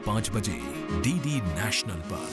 5 बजे DD national पर।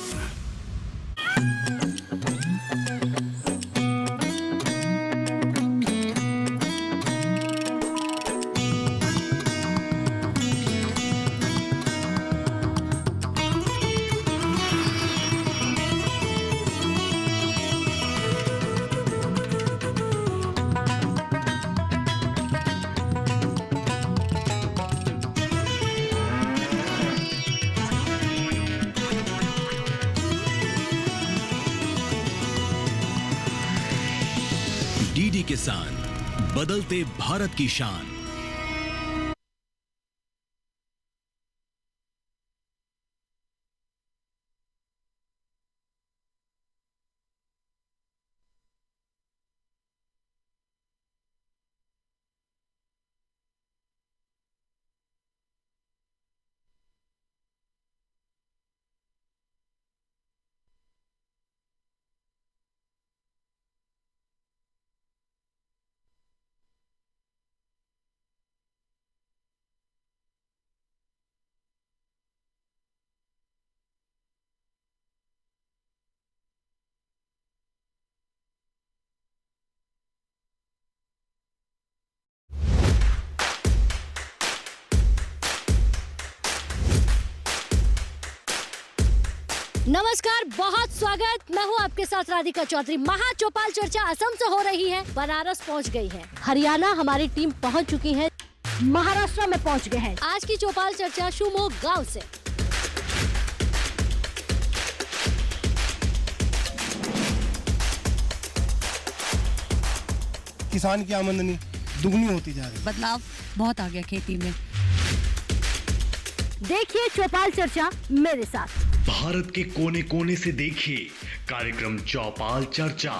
DD किसान, बदलते भारत की शान। नमस्कार, बहुत स्वागत। मैं हूं आपके साथ राधिका चौधरी। महाचौपाल चर्चा असम से हो रही है, बनारस पहुंच गई है, हरियाणा हमारी टीम पहुंच चुकी है, महाराष्ट्र में पहुंच गए हैं। आज की चौपाल चर्चा शिवमोग गांव से। किसान की आमदनी दुगनी होती जा रही है। बदलाव बहुत आ गया खेती में। देखिए चौपाल चर्चा मेरे साथ। भारत के कोने कोने से देखिए कार्यक्रम चौपाल चर्चा,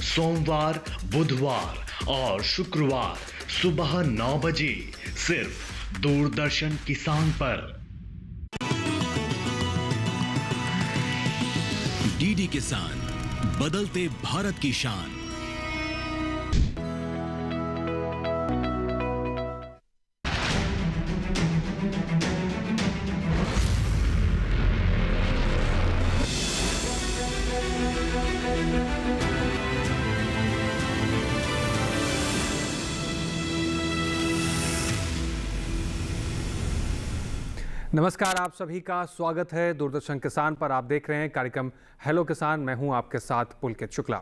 सोमवार, बुधवार और शुक्रवार सुबह 9 बजे सिर्फ दूरदर्शन किसान पर। डीडी किसान, बदलते भारत की शान। नमस्कार, आप सभी का स्वागत है दूरदर्शन किसान पर। आप देख रहे हैं कार्यक्रम हेलो किसान। मैं हूं आपके साथ पुलकित शुक्ला।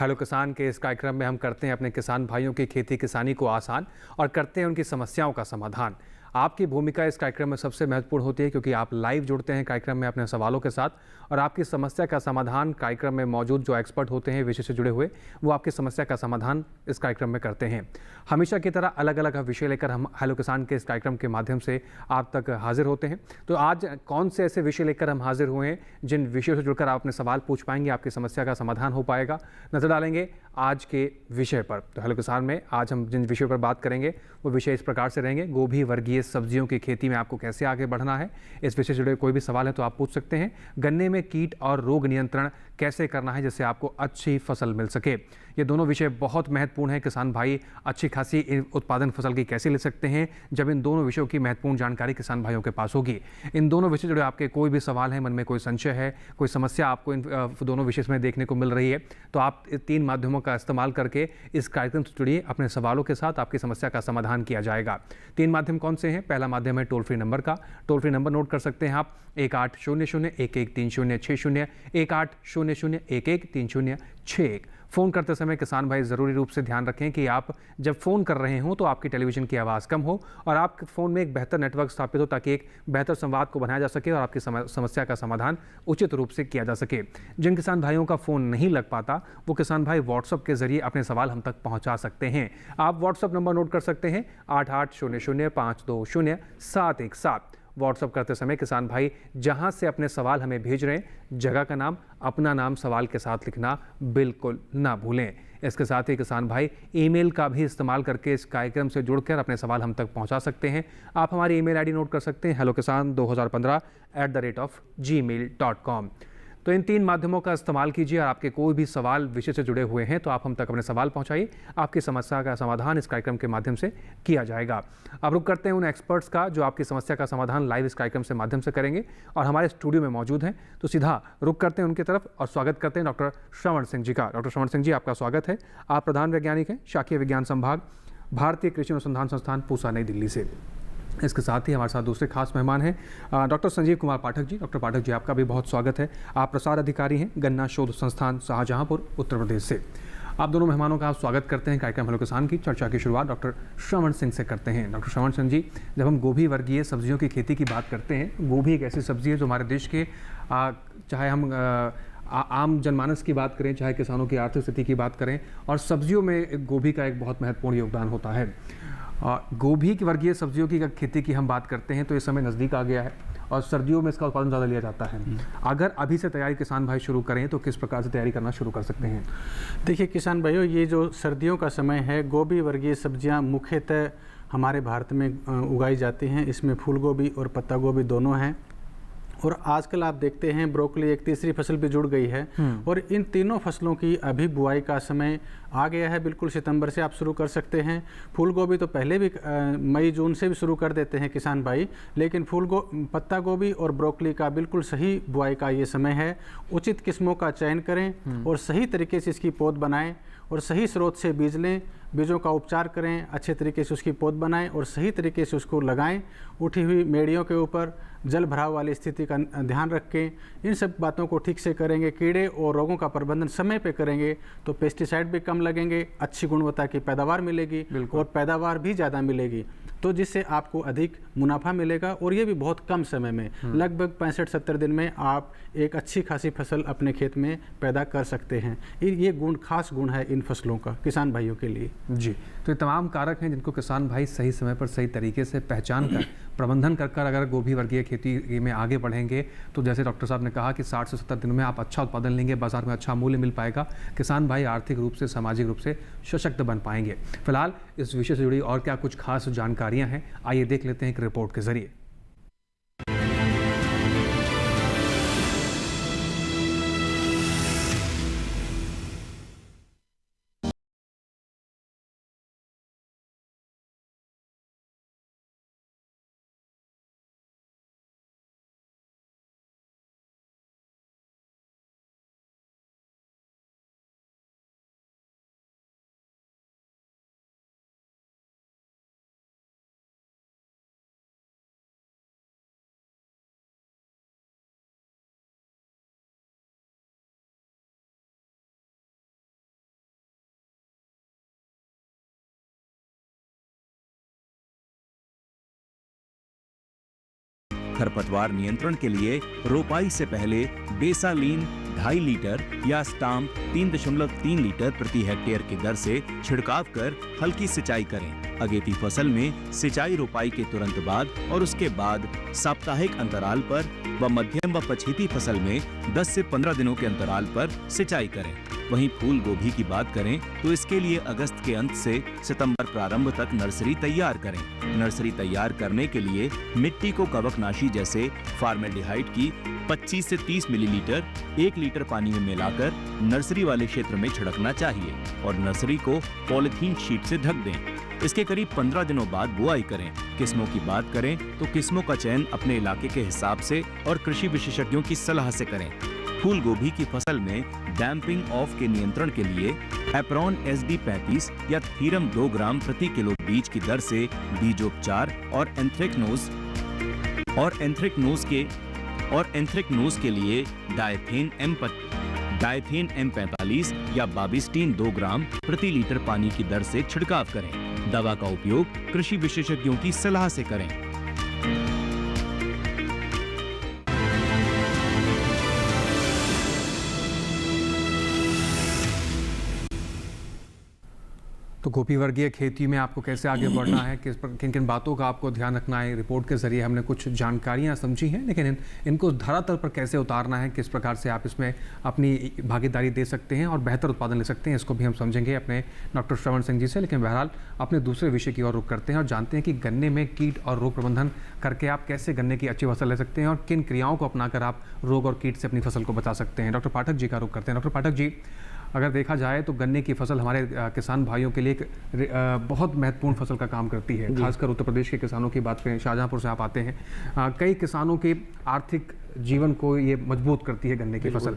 हेलो किसान के इस कार्यक्रम में हम करते हैं अपने किसान भाइयों की खेती किसानी को आसान और करते हैं उनकी समस्याओं का समाधान। आपकी भूमिका इस कार्यक्रम में सबसे महत्वपूर्ण होती है क्योंकि आप लाइव जुड़ते हैं कार्यक्रम में अपने सवालों के साथ और आपकी समस्या का समाधान कार्यक्रम में मौजूद जो एक्सपर्ट होते हैं विषय से जुड़े हुए, वो आपकी समस्या का समाधान इस कार्यक्रम में करते हैं। हमेशा की तरह अलग अलग विषय लेकर हम हेलो किसान के इस कार्यक्रम के माध्यम से आप तक हाजिर होते हैं। तो आज कौन से ऐसे विषय लेकर हम हाजिर हुए हैं जिन विषयों से जुड़कर आप अपने सवाल पूछ पाएंगे, आपकी समस्या का समाधान हो पाएगा, नजर डालेंगे आज के विषय पर। तो हेलो किसान में आज हम जिन विषयों पर बात करेंगे वो विषय इस प्रकार से रहेंगे। गोभी वर्गीय सब्जियों की खेती में आपको कैसे आगे बढ़ना है, इस विषय से जुड़े कोई भी सवाल है तो आप पूछ सकते हैं। गन्ने में कीट और रोग नियंत्रण कैसे करना है जिससे आपको अच्छी फसल मिल सके, ये दोनों विषय बहुत महत्वपूर्ण है। किसान भाई अच्छी खासी उत्पादन फसल की कैसे ले सकते हैं, जब इन दोनों विषयों की महत्वपूर्ण जानकारी किसान भाइयों के पास होगी। इन दोनों विषय से जुड़े आपके कोई भी सवाल है, मन में कोई संशय है, कोई समस्या आपको इन दोनों विषय में देखने को मिल रही है, तो आप इन 3 माध्यमों का इस्तेमाल करके इस कार्यक्रम से जुड़िए। अपने सवालों के साथ आपकी समस्या का समाधान किया जाएगा। 3 माध्यम कौन से हैं? पहला माध्यम है टोल फ्री नंबर का। टोल फ्री नंबर नोट कर सकते हैं आप 1800-113060, 1800-113061। फ़ोन करते समय किसान भाई ज़रूरी रूप से ध्यान रखें कि आप जब फ़ोन कर रहे हों तो आपकी टेलीविज़न की आवाज़ कम हो और आपके फ़ोन में एक बेहतर नेटवर्क स्थापित हो ताकि एक बेहतर संवाद को बनाया जा सके और आपकी समस्या का समाधान उचित रूप से किया जा सके। जिन किसान भाइयों का फ़ोन नहीं लग पाता वो किसान भाई व्हाट्सअप के ज़रिए अपने सवाल हम तक पहुँचा सकते हैं। आप व्हाट्सअप नंबर नोट कर सकते हैं 8800520717। व्हाट्सअप करते समय किसान भाई जहां से अपने सवाल हमें भेज रहे हैं, जगह का नाम, अपना नाम सवाल के साथ लिखना बिल्कुल ना भूलें। इसके साथ ही किसान भाई ईमेल का भी इस्तेमाल करके इस कार्यक्रम से जुड़कर अपने सवाल हम तक पहुंचा सकते हैं। आप हमारी ईमेल आईडी नोट कर सकते हैं hellokisan2015@gmail.com। तो इन 3 माध्यमों का इस्तेमाल कीजिए और आपके कोई भी सवाल विषय से जुड़े हुए हैं तो आप हम तक अपने सवाल पहुंचाइए। आपकी समस्या का समाधान इस कार्यक्रम के माध्यम से किया जाएगा। अब रुक करते हैं उन एक्सपर्ट्स का जो आपकी समस्या का समाधान लाइव इस कार्यक्रम से माध्यम से करेंगे और हमारे स्टूडियो में मौजूद हैं। तो सीधा रुक करते हैं उनकी तरफ और स्वागत करते हैं डॉक्टर श्रवण सिंह जी का। डॉक्टर श्रवण सिंह जी, आपका स्वागत है। आप प्रधान वैज्ञानिक हैं, शाकीय विज्ञान संभाग, भारतीय कृषि अनुसंधान संस्थान, पूसा, नई दिल्ली से। इसके साथ ही हमारे साथ दूसरे खास मेहमान हैं डॉक्टर संजीव कुमार पाठक जी। डॉक्टर पाठक जी, आपका भी बहुत स्वागत है। आप प्रसार अधिकारी हैं, गन्ना शोध संस्थान, शाहजहांपुर, उत्तर प्रदेश से। आप दोनों मेहमानों का आप स्वागत करते हैं कार्यक्रम हेलो किसान की। चर्चा की शुरुआत डॉक्टर श्रवण सिंह से करते हैं। डॉक्टर श्रवण सिंह जी, जब हम गोभी वर्गीय सब्जियों की खेती की बात करते हैं, गोभी एक ऐसी सब्जी है जो हमारे देश के चाहे हम आम जनमानस की बात करें, चाहे किसानों की आर्थिक स्थिति की बात करें, और सब्जियों में गोभी का एक बहुत महत्वपूर्ण योगदान होता है। गोभी की वर्गीय सब्जियों की खेती की हम बात करते हैं तो इस समय नज़दीक आ गया है और सर्दियों में इसका उत्पादन ज़्यादा लिया जाता है। अगर अभी से तैयारी किसान भाई शुरू करें तो किस प्रकार से तैयारी करना शुरू कर सकते हैं? देखिए किसान भाइयों, ये जो सर्दियों का समय है, गोभी वर्गीय सब्जियां मुख्यतः हमारे भारत में उगाई जाती हैं। इसमें फूल गोभी और पत्ता गोभी दोनों हैं। और आजकल आप देखते हैं ब्रोकली एक तीसरी फसल भी जुड़ गई है और इन तीनों फसलों की अभी बुआई का समय आ गया है। बिल्कुल सितंबर से आप शुरू कर सकते हैं। फूल गोभी तो पहले भी मई जून से भी शुरू कर देते हैं किसान भाई, लेकिन पत्ता गोभी और ब्रोकली का बिल्कुल सही बुआई का ये समय है। उचित किस्मों का चयन करें और सही तरीके से इसकी पौध बनाएं और सही स्रोत से बीज लें, बीजों का उपचार करें, अच्छे तरीके से उसकी पौध बनाएं और सही तरीके से उसको लगाएं। उठी हुई मेड़ियों के ऊपर जल भराव वाली स्थिति का ध्यान रखें। इन सब बातों को ठीक से करेंगे, कीड़े और रोगों का प्रबंधन समय पे करेंगे तो पेस्टिसाइड भी कम लगेंगे, अच्छी गुणवत्ता की पैदावार मिलेगी और पैदावार भी ज़्यादा मिलेगी, तो जिससे आपको अधिक मुनाफा मिलेगा और ये भी बहुत कम समय में, लगभग 65-70 दिन में आप एक अच्छी खासी फसल अपने खेत में पैदा कर सकते हैं। ये खास गुण है इन फसलों का किसान भाइयों के लिए। जी, तो ये तमाम कारक हैं जिनको किसान भाई सही समय पर सही तरीके से पहचान कर प्रबंधन कर अगर गोभी वर्गीय खेती में आगे बढ़ेंगे तो जैसे डॉक्टर साहब ने कहा कि 60 से 70 दिन में आप अच्छा उत्पादन लेंगे, बाजार में अच्छा मूल्य मिल पाएगा, किसान भाई आर्थिक रूप से, सामाजिक रूप से सशक्त बन पाएंगे। फिलहाल इस विषय से जुड़ी और क्या कुछ खास जानकारियां हैं, आइए देख लेते हैं एक रिपोर्ट के जरिए। खरपतवार नियंत्रण के लिए रोपाई से पहले बेसालीन 2.5 लीटर या स्टाम्प 3.3 लीटर प्रति हेक्टेयर की दर से छिड़काव कर हल्की सिंचाई करें। अगेती फसल में सिंचाई रोपाई के तुरंत बाद और उसके बाद साप्ताहिक अंतराल पर व मध्यम व पछेती फसल में 10 से 15 दिनों के अंतराल पर सिंचाई करें। वहीं फूल गोभी की बात करें तो इसके लिए अगस्त के अंत से सितंबर प्रारंभ तक नर्सरी तैयार करें। नर्सरी तैयार करने के लिए मिट्टी को कवकनाशी जैसे फार्मेल्डिहाइड की 25 से 30 मिलीलीटर 1 लीटर पानी में मिलाकर नर्सरी वाले क्षेत्र में छिड़कना चाहिए और नर्सरी को पॉलीथीन शीट से ढक दें। इसके करीब 15 दिनों बाद बुआई करें। किस्मों की बात करें तो किस्मों का चयन अपने इलाके के हिसाब से और कृषि विशेषज्ञों की सलाह से करें। फूल गोभी की फसल में डैम्पिंग ऑफ के नियंत्रण के लिए एप्रॉन SD 35 या थीरम 2 ग्राम प्रति किलो बीज की दर से बीजोपचार और एंथ्रेक्नोज के लिए डायथेन M45 या बाबिस्टीन 2 ग्राम प्रति लीटर पानी की दर से छिड़काव करें। दवा का उपयोग कृषि विशेषज्ञों की सलाह से करें। तो गोभी वर्गीय खेती में आपको कैसे आगे बढ़ना है, किन किन बातों का आपको ध्यान रखना है, रिपोर्ट के जरिए हमने कुछ जानकारियां समझी हैं, लेकिन इनको धरातल पर कैसे उतारना है, किस प्रकार से आप इसमें अपनी भागीदारी दे सकते हैं और बेहतर उत्पादन ले सकते हैं, इसको भी हम समझेंगे अपने डॉक्टर श्रवण सिंह जी से। लेकिन बहरहाल अपने दूसरे विषय की ओर रुख करते हैं और जानते हैं कि गन्ने में कीट और रोग प्रबंधन करके आप कैसे गन्ने की अच्छी फसल ले सकते हैं और किन क्रियाओं को अपनाकर आप रोग और कीट से अपनी फसल को बचा सकते हैं। डॉक्टर पाठक जी का रुख करते हैं। डॉक्टर पाठक जी, अगर देखा जाए तो गन्ने की फसल हमारे किसान भाइयों के लिए एक बहुत महत्वपूर्ण फसल का काम करती है। खासकर उत्तर प्रदेश के किसानों की बात करें, शाहजहांपुर से आप आते हैं, कई किसानों के आर्थिक जीवन को ये मजबूत करती है गन्ने की फसल।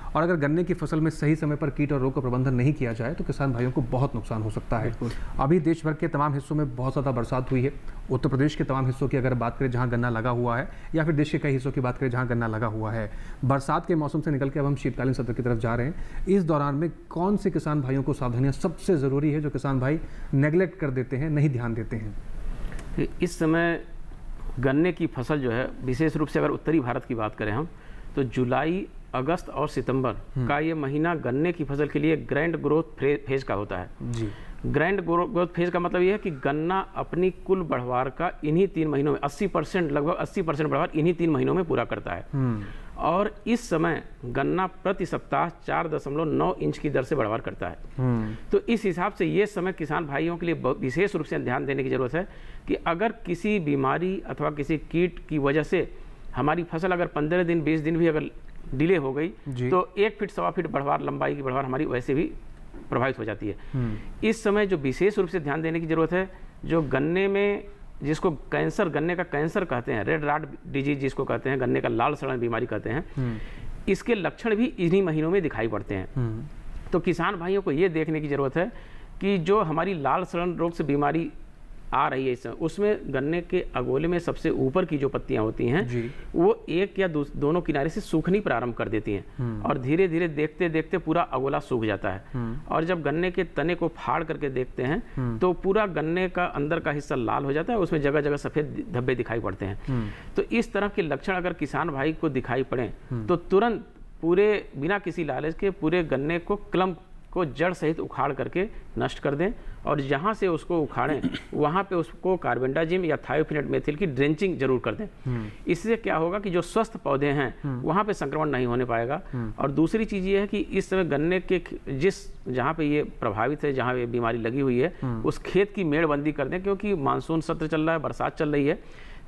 और अगर गन्ने की फसल में सही समय पर कीट और रोग का प्रबंधन नहीं किया जाए तो किसान भाइयों को बहुत नुकसान हो सकता है। अभी देश भर के तमाम हिस्सों में बहुत ज़्यादा बरसात हुई है। उत्तर प्रदेश के तमाम हिस्सों की अगर बात करें जहां गन्ना लगा हुआ है, या फिर देश के कई हिस्सों की बात करें जहां गन्ना लगा हुआ है, बरसात के मौसम से निकल के अब हम शीतकालीन सत्र की तरफ जा रहे हैं। इस दौरान में कौन से किसान भाइयों को सावधानियाँ सबसे ज़रूरी है जो किसान भाई नेगलेक्ट कर देते हैं, नहीं ध्यान देते हैं? इस समय गन्ने की फसल जो है, विशेष रूप से अगर उत्तरी भारत की बात करें हम, तो जुलाई, अगस्त और सितंबर का ये महीना गन्ने की फसल के लिए ग्रैंड ग्रोथ फेज का होता है जी। ग्रैंड ग्रोथ फेज का मतलब ये है कि गन्ना अपनी कुल बढ़वार का इन्हीं 3 महीनों में 80%, लगभग 80% बढ़वार इन्हीं 3 महीनों में पूरा करता है। और इस समय गन्ना प्रति सप्ताह 4.9 इंच की दर से बढ़वार करता है। तो इस हिसाब से ये समय किसान भाइयों के लिए विशेष रूप से ध्यान देने की जरूरत है कि अगर किसी बीमारी अथवा किसी कीट की वजह से हमारी फसल अगर 15 दिन 20 दिन भी अगर डिले हो गई तो 1 फीट 1.25 फीट बढ़वार, लंबाई की बढ़वार हमारी वैसे भी प्रभावित हो जाती है। इस समय जो विशेष रूप से ध्यान देने की जरूरत है, जो गन्ने में जिसको कैंसर, गन्ने का कैंसर कहते हैं, रेड रॉट डिजीज जिसको कहते हैं, गन्ने का लाल सड़न बीमारी कहते हैं, इसके लक्षण भी इन्हीं महीनों में दिखाई पड़ते हैं। तो किसान भाइयों को ये देखने की जरूरत है कि जो हमारी लाल सड़न रोग से बीमारी आ रही है इस समय, उसमें गन्ने के अगोले में सबसे ऊपर की जो पत्तियां होती हैं वो एक या दोनों किनारे से सूखनी प्रारंभ कर देती हैं और धीरे धीरे देखते देखते पूरा अगोला सूख जाता है। और जब गन्ने के तने को फाड़ करके देखते हैं तो पूरा गन्ने का अंदर का हिस्सा लाल हो जाता है, उसमें जगह जगह सफेद धब्बे दिखाई पड़ते हैं। तो इस तरह के लक्षण अगर किसान भाई को दिखाई पड़े तो तुरंत पूरे बिना किसी लालच के पूरे गन्ने को क्लम को जड़ सहित उखाड़ करके नष्ट कर दें और जहाँ से उसको उखाड़ें वहाँ पे उसको कार्बेंडाजिम या थायोफिनेट मेथिल की ड्रेंचिंग जरूर कर दें। इससे क्या होगा कि जो स्वस्थ पौधे हैं वहाँ पे संक्रमण नहीं होने पाएगा। और दूसरी चीज़ ये है कि इस समय गन्ने के जहाँ पे ये प्रभावित है, जहाँ ये बीमारी लगी हुई है, उस खेत की मेड़बंदी कर दें, क्योंकि मानसून सत्र चल रहा है, बरसात चल रही है,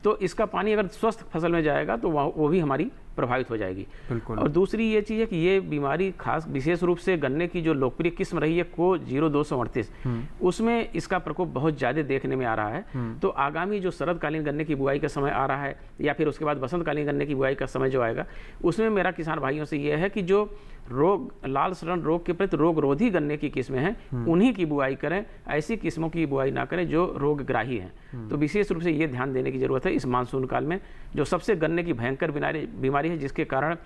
तो इसका पानी अगर स्वस्थ फसल में जाएगा तो वो भी हमारी प्रभावित हो जाएगी। और दूसरी ये चीज़ है कि ये बीमारी खास विशेष रूप से गन्ने की जो लोकप्रिय किस्म रही है को 0238, उसमें इसका प्रकोप बहुत ज़्यादा देखने में आ रहा है। तो आगामी जो शरदकालीन गन्ने की बुआई का समय आ रहा है या फिर उसके बाद बसंतकालीन गन्ने की बुआई का समय जो आएगा, उसमें मेरा किसान भाइयों से ये है कि जो रोग, लाल सड़न रोग के प्रति रोगरोधी गन्ने की किस्में हैं उन्हीं की बुआई करें, ऐसी किस्मों की बुआई ना करें जो रोगग्राही हैं। तो विशेष रूप से ये ध्यान देने की जरूरत है इस मानसून काल में, जो सबसे गन्ने की भयंकर बीमारी है, जिसके कारण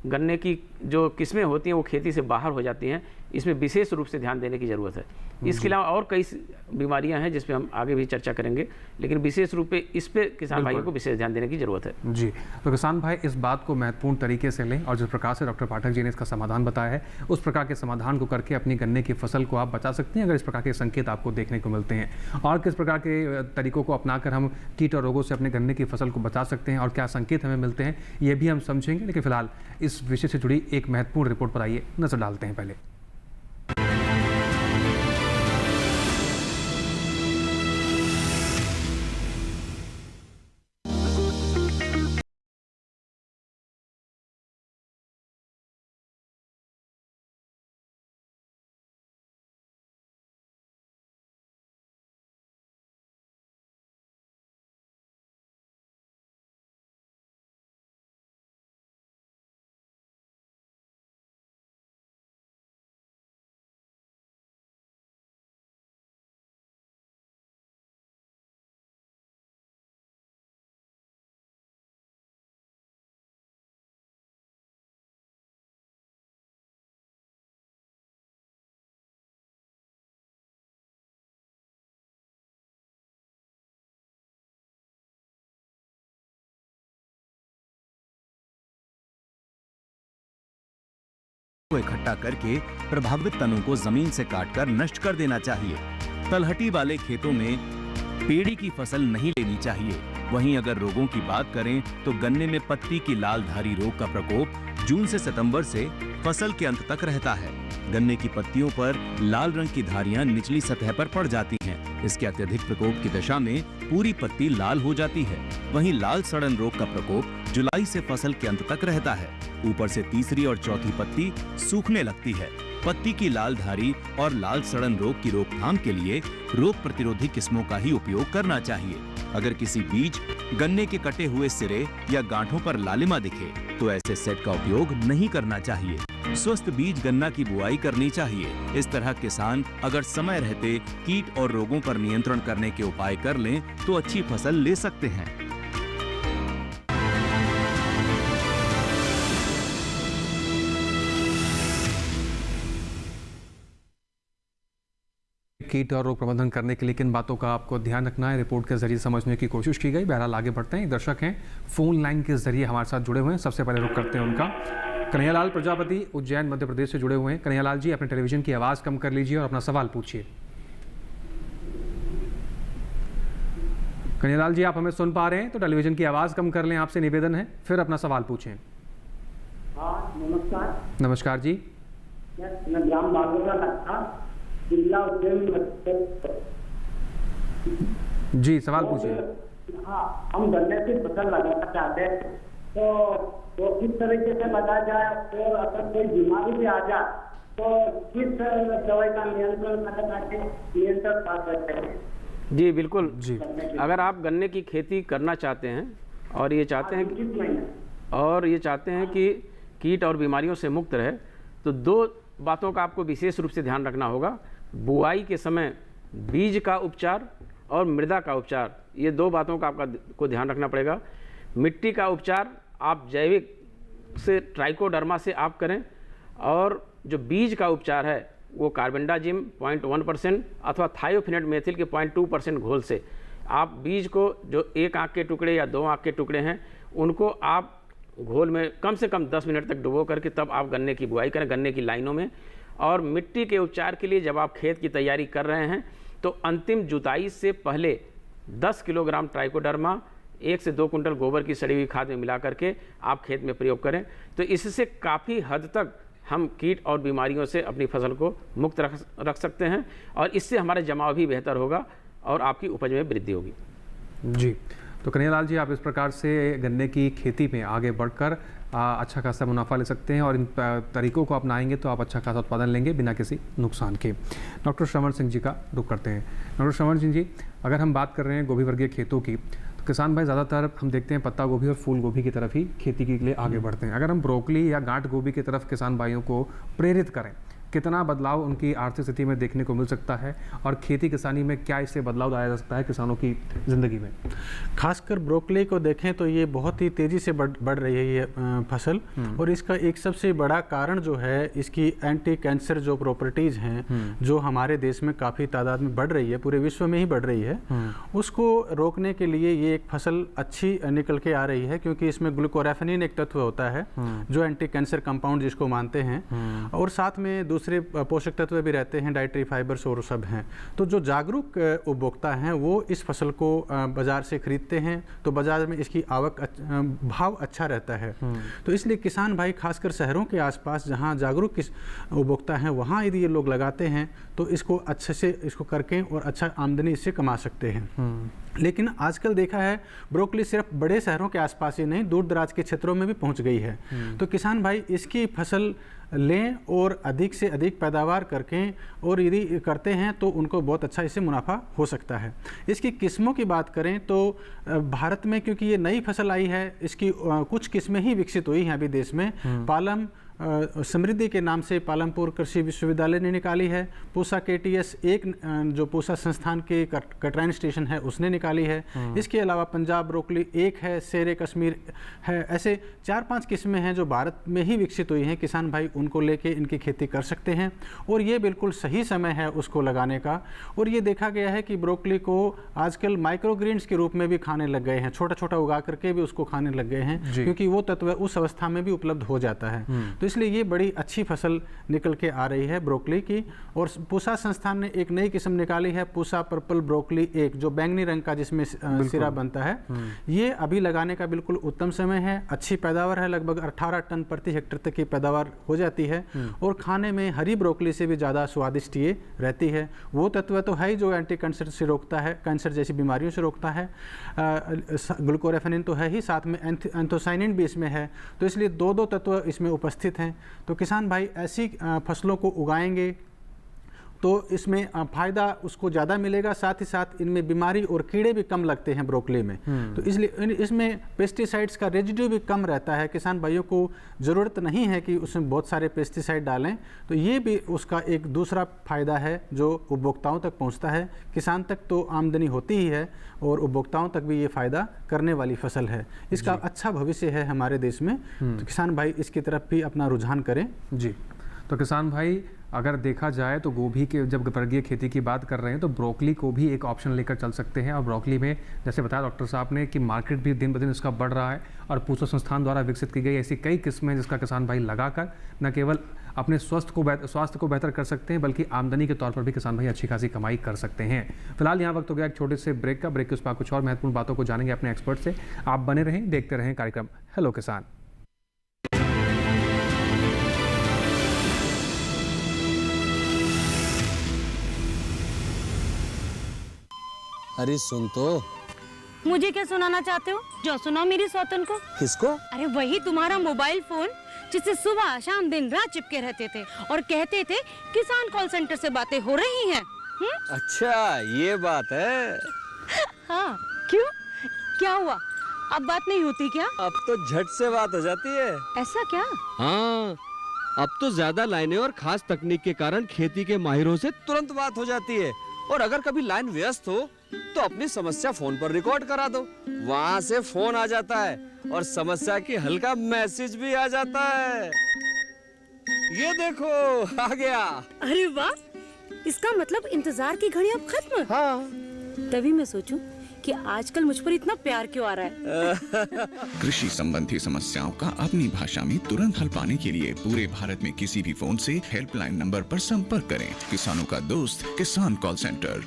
गन्ने की जो किस्में होती हैं वो खेती से बाहर हो जाती हैं। इसमें विशेष रूप से ध्यान देने की ज़रूरत है। इसके अलावा और कई बीमारियां हैं जिस पे हम आगे भी चर्चा करेंगे, लेकिन विशेष रूप से इस पे किसान भाइयों को विशेष ध्यान देने की ज़रूरत है। जी, तो किसान भाई इस बात को महत्वपूर्ण तरीके से लें और जिस प्रकार से डॉक्टर पाठक जी ने इसका समाधान बताया है, उस प्रकार के समाधान को करके अपनी गन्ने की फसल को आप बचा सकते हैं अगर इस प्रकार के संकेत आपको देखने को मिलते हैं। और किस प्रकार के तरीकों को अपनाकर हम कीट और रोगों से अपने गन्ने की फसल को बचा सकते हैं और क्या संकेत हमें मिलते हैं, ये भी हम समझेंगे। लेकिन फिलहाल इस विषय से जुड़ी एक महत्वपूर्ण रिपोर्ट पर आइए नजर डालते हैं। पहले को इकट्ठा करके प्रभावित तनों को जमीन से काटकर नष्ट कर देना चाहिए। तलहटी वाले खेतों में पेड़ी की फसल नहीं लेनी चाहिए। वहीं अगर रोगों की बात करें तो गन्ने में पत्ती की लाल धारी रोग का प्रकोप जून से सितंबर से फसल के अंत तक रहता है। गन्ने की पत्तियों पर लाल रंग की धारियां निचली सतह पर पड़ जाती हैं। इसके अत्यधिक प्रकोप की दशा में पूरी पत्ती लाल हो जाती है। वहीं लाल सड़न रोग का प्रकोप जुलाई से फसल के अंत तक रहता है। ऊपर से तीसरी और चौथी पत्ती सूखने लगती है। पत्ती की लाल धारी और लाल सड़न रोग की रोकथाम के लिए रोग प्रतिरोधी किस्मों का ही उपयोग करना चाहिए। अगर किसी बीज गन्ने के कटे हुए सिरे या गांठों पर लालिमा दिखे तो ऐसे सेट का उपयोग नहीं करना चाहिए। स्वस्थ बीज गन्ना की बुआई करनी चाहिए। इस तरह किसान अगर समय रहते कीट और रोगों पर नियंत्रण करने के उपाय कर लें तो अच्छी फसल ले सकते हैं। कीट और रोग प्रबंधन करने के लिए किन बातों का आपको ध्यान रखना है, रिपोर्ट के जरिए समझने की कोशिश की गई। बहरहाल आगे बढ़ते हैं। दर्शक हैं फोन लाइन के जरिए हमारे साथ जुड़े हुए हैं। सबसे पहले रुख करते हैं उनका। कन्हैयालाल प्रजापति उज्जैन मध्य प्रदेश से जुड़े हुए हैं। कन्हैयालाल जी, अपने टेलीविजन की आवाज़ कम कर लीजिए और अपना सवाल पूछिए। कन्हैयालाल जी, आप हमें सुन पा रहे हैं तो टेलीविजन की आवाज़ कम कर लें, आपसे निवेदन है, फिर अपना सवाल पूछें। हाँ, नमस्कार। नमस्कार जी। मैं ग्राम बागोरा लगता जिला उज्जैन। जी, सवाल पूछिए। हाँ, हम गन्ने की फसल लगाना चाहते हैं तो किस तरीके से लगाया जाए और अगर कोई बीमारी भी आ जाए तो किस दवाई का नियंत्रण पा सकते हैं? जी बिल्कुल जी। अगर आप गन्ने की खेती करना चाहते हैं और ये चाहते हैं कि कीट और बीमारियों से मुक्त रहे तो दो बातों का आपको विशेष रूप से ध्यान रखना होगा। बुआई के समय बीज का उपचार और मृदा का उपचार, ये दो बातों का आपको ध्यान रखना पड़ेगा। मिट्टी का उपचार आप जैविक से ट्राइकोडर्मा से आप करें और जो बीज का उपचार है वो कार्बेंडाजिम 0.1% अथवा थायोफिनेट मेथिल के 0.2% घोल से आप बीज को जो 1 आंख के टुकड़े या 2 आंख के टुकड़े हैं उनको आप घोल में कम से कम 10 मिनट तक डुबो करके तब आप गन्ने की बुआई करें गन्ने की लाइनों में। और मिट्टी के उपचार के लिए जब आप खेत की तैयारी कर रहे हैं तो अंतिम जुताई से पहले 10 किलोग्राम ट्राइकोडर्मा 1 से 2 कुंटल गोबर की सड़ी हुई खाद में मिला करके आप खेत में प्रयोग करें। तो इससे काफ़ी हद तक हम कीट और बीमारियों से अपनी फसल को मुक्त रख सकते हैं और इससे हमारा जमाव भी बेहतर होगा और आपकी उपज में वृद्धि होगी। जी, तो कन्हैयालाल जी, आप इस प्रकार से गन्ने की खेती में आगे बढ़कर अच्छा खासा मुनाफा ले सकते हैं और इन तरीकों को अपनाएंगे तो आप अच्छा खासा उत्पादन लेंगे बिना किसी नुकसान के। डॉक्टर श्रवण सिंह जी का रुख करते हैं। डॉक्टर श्रवण सिंह जी, अगर हम बात कर रहे हैं गोभी वर्गीय खेतों की तो किसान भाई ज़्यादातर हम देखते हैं पत्ता गोभी और फूल गोभी की तरफ ही खेती के लिए आगे बढ़ते हैं। अगर हम ब्रोकली या गांठ गोभी की तरफ किसान भाइयों को प्रेरित करें, कितना बदलाव उनकी आर्थिक स्थिति में देखने को मिल सकता है और खेती किसानी में क्या इससे बदलाव लाया जा सकता है किसानों की ज़िंदगी में? खासकर ब्रोकली को देखें तो ये बहुत ही तेज़ी से बढ़ रही है ये फसल और इसका एक सबसे बड़ा कारण जो है इसकी एंटी कैंसर जो प्रॉपर्टीज़ हैं जो हमारे देश में काफ़ी तादाद में बढ़ रही है, पूरे विश्व में ही बढ़ रही है, उसको रोकने के लिए ये एक फसल अच्छी निकल के आ रही है क्योंकि इसमें ग्लूकोराफेनिन एक तत्व होता है जो एंटी कैंसर कंपाउंड जिसको मानते हैं और साथ में दूसरे पोषक तत्व भी रहते हैं, डाइटरी फाइबर्स और सब हैं। तो जो जागरूक उपभोक्ता हैं वो इस फसल को बाजार से खरीदते हैं तो बाजार में इसकी आवक भाव अच्छा रहता है। तो इसलिए किसान भाई खासकर शहरों के आसपास जहां जागरूक उपभोक्ता हैं वहां यदि ये लोग लगाते हैं तो इसको अच्छे से इसको करके और अच्छा आमदनी इससे कमा सकते हैं। लेकिन आजकल देखा है ब्रोकली सिर्फ बड़े शहरों के आसपास ही नहीं, दूर दराज के क्षेत्रों में भी पहुंच गई है। तो किसान भाई इसकी फसल लें और अधिक से अधिक पैदावार करके और यदि करते हैं तो उनको बहुत अच्छा इससे मुनाफा हो सकता है। इसकी किस्मों की बात करें तो भारत में क्योंकि ये नई फसल आई है इसकी कुछ किस्में ही विकसित हुई हैं अभी देश में। पालम समृद्धि के नाम से पालमपुर कृषि विश्वविद्यालय ने निकाली है। पूसा KTS एक जो पूसा संस्थान के कटराइन स्टेशन है उसने निकाली है। इसके अलावा पंजाब ब्रोकली एक है, शेरे कश्मीर है, ऐसे 4-5 किस्में हैं जो भारत में ही विकसित हुई हैं। किसान भाई उनको लेके इनकी खेती कर सकते हैं और ये बिल्कुल सही समय है उसको लगाने का। और ये देखा गया है कि ब्रोकली को आजकल माइक्रोग्रीन्स के रूप में भी खाने लग गए हैं, छोटा छोटा उगा करके भी उसको खाने लग गए हैं क्योंकि वो तत्व उस अवस्था में भी उपलब्ध हो जाता है। तो इसलिए ये बड़ी अच्छी फसल निकल के आ रही है ब्रोकली की। और पूसा संस्थान ने एक नई किस्म निकाली है, पूसा पर्पल ब्रोकली 1, जो बैंगनी रंग का जिसमें सिरा बनता है। ये अभी लगाने का बिल्कुल उत्तम समय है, अच्छी पैदावार है, लगभग 18 टन प्रति हेक्टेयर तक की पैदावार हो जाती है और खाने में हरी ब्रोकली से भी ज़्यादा स्वादिष्ट ये रहती है। वो तत्व तो है ही जो एंटी कैंसर से रोकता है, कैंसर जैसी बीमारियों से रोकता है। ग्लूकोरेफेनिन तो है ही, साथ में एंथोसाइनिन भी इसमें है, तो इसलिए दो तत्व इसमें उपस्थित हैं। तो किसान भाई ऐसी फसलों को उगाएंगे तो इसमें फ़ायदा उसको ज़्यादा मिलेगा, साथ ही साथ इनमें बीमारी और कीड़े भी कम लगते हैं ब्रोकली में। तो इसलिए इसमें पेस्टिसाइड्स का रेजिड्यू भी कम रहता है। किसान भाइयों को ज़रूरत नहीं है कि उसमें बहुत सारे पेस्टिसाइड डालें, तो ये भी उसका एक दूसरा फ़ायदा है जो उपभोक्ताओं तक पहुंचता है। किसान तक तो आमदनी होती ही है और उपभोक्ताओं तक भी ये फ़ायदा करने वाली फसल है। इसका अच्छा भविष्य है हमारे देश में, तो किसान भाई इसकी तरफ भी अपना रुझान करें। जी, तो किसान भाई अगर देखा जाए तो गोभी के जब वर्गीय खेती की बात कर रहे हैं तो ब्रोकली को भी एक ऑप्शन लेकर चल सकते हैं। और ब्रोकली में जैसे बताया डॉक्टर साहब ने कि मार्केट भी दिन ब दिन इसका बढ़ रहा है और पूसा संस्थान द्वारा विकसित की गई ऐसी कई किस्में जिसका किसान भाई लगाकर न केवल अपने स्वास्थ्य को बेहतर कर सकते हैं बल्कि आमदनी के तौर पर भी किसान भाई अच्छी खासी कमाई कर सकते हैं। फिलहाल यहाँ वक्त हो गया एक छोटे से ब्रेक का। ब्रेक के उस पर कुछ और महत्वपूर्ण बातों को जानेंगे अपने एक्सपर्ट से। आप बने रहें, देखते रहें कार्यक्रम हेलो किसान। अरे सुन तो। मुझे क्या सुनाना चाहते हो? जो सुनाओ मेरी सौतन को। किसको? अरे वही तुम्हारा मोबाइल फोन जिससे सुबह शाम दिन रात चिपके रहते थे और कहते थे किसान कॉल सेंटर से बातें हो रही हैं। अच्छा ये बात है। हाँ क्यों, क्या हुआ? अब बात नहीं होती क्या? अब तो झट से बात हो जाती है। ऐसा क्या? हाँ, अब तो ज्यादा लाइनें और खास तकनीक के कारण खेती के माहिरों से तुरंत बात हो जाती है। और अगर कभी लाइन व्यस्त हो तो अपनी समस्या फोन पर रिकॉर्ड करा दो, वहाँ से फोन आ जाता है और समस्या की हल का मैसेज भी आ जाता है। ये देखो आ गया। अरे वाह, इसका मतलब इंतजार की घड़ी अब खत्म। हाँ, तभी मैं सोचूं कि आजकल मुझ पर इतना प्यार क्यों आ रहा है। कृषि संबंधी समस्याओं का अपनी भाषा में तुरंत हल पाने के लिए पूरे भारत में किसी भी फोन से हेल्पलाइन नंबर पर संपर्क करें। किसानों का दोस्त किसान कॉल सेंटर।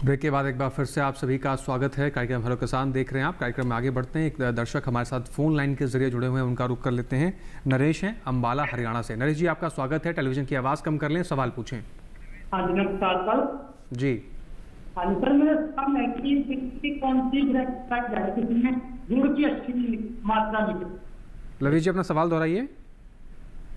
ब्रेक के बाद एक बार फिर से आप सभी का स्वागत है। कार्यक्रम हेलो किसान देख रहे हैं आप। कार्यक्रम में आगे बढ़ते हैं। एक दर्शक हमारे साथ फोन लाइन के जरिए जुड़े हुए हैं, उनका रुख कर लेते हैं। नरेश हैं अंबाला हरियाणा से। नरेश जी आपका स्वागत है। टेलीविजन की आवाज़ कम कर लें, सवाल पूछें। हाँ जी नमस्कार सर। जी हाँ जी सर, मेरा सवाल है कि कौन सी जिसमें गुड़ की अच्छी मात्रा मिले। लवी जी अपना सवाल दोहराइए।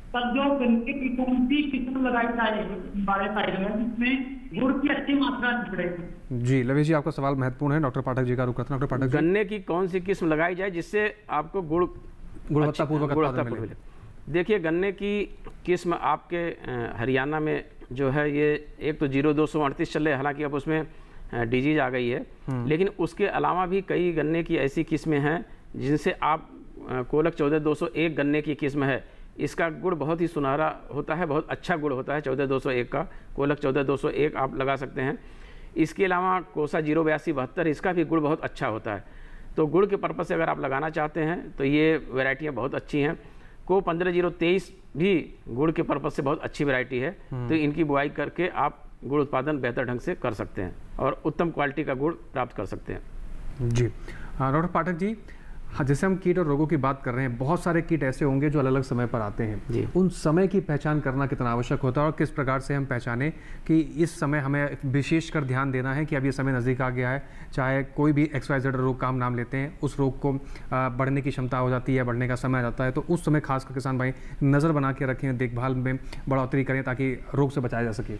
सर जो गन्ने की कौन सी किस्म लगाई जाए जिसमें गुड़ की अच्छी मात्रा निकलेगी। जी लवी जी आपका सवाल महत्वपूर्ण है। डॉक्टर पाठक जी का रुख करते हैं। डॉक्टर पाठक जी, गन्ने की कौन सी किस्म लगाई जाए जिससे आपको गुणवत्तापूर्वक। देखिए गन्ने की किस्म आपके हरियाणा में जो है ये एक तो 0238 चल रहे, हालांकि अब उसमें डिजीज आ गई है, लेकिन उसके अलावा भी कई गन्ने की ऐसी किस्में हैं जिनसे आप कोलक 14201 गन्ने की किस्म है। इसका गुड़ बहुत ही सुनहरा होता है, बहुत अच्छा गुड़ होता है 14201 का। कोलक 14201 आप लगा सकते हैं। इसके अलावा कोसा 08272 इसका भी गुड़ बहुत अच्छा होता है। तो गुड़ के पर्पज़ से अगर आप लगाना चाहते हैं तो ये वैरायटियाँ बहुत अच्छी हैं। को 15023 भी गुड़ के पर्पज़ से बहुत अच्छी वैरायटी है। तो इनकी बुआई करके आप गुड़ उत्पादन बेहतर ढंग से कर सकते हैं और उत्तम क्वालिटी का गुड़ प्राप्त कर सकते हैं। जी डॉक्टर पाठक जी, हाँ, जैसे हम कीट और रोगों की बात कर रहे हैं, बहुत सारे कीट ऐसे होंगे जो अलग अलग समय पर आते हैं। उन समय की पहचान करना कितना आवश्यक होता है और किस प्रकार से हम पहचानें कि इस समय हमें विशेषकर ध्यान देना है कि अब ये समय नज़दीक आ गया है। चाहे कोई भी XYZ रोग का हम नाम लेते हैं, उस रोग को बढ़ने की क्षमता हो जाती है, बढ़ने का समय आ जाता है, तो उस समय खासकर किसान भाई नज़र बना के रखें, देखभाल में बढ़ोतरी करें ताकि रोग से बचाया जा सके।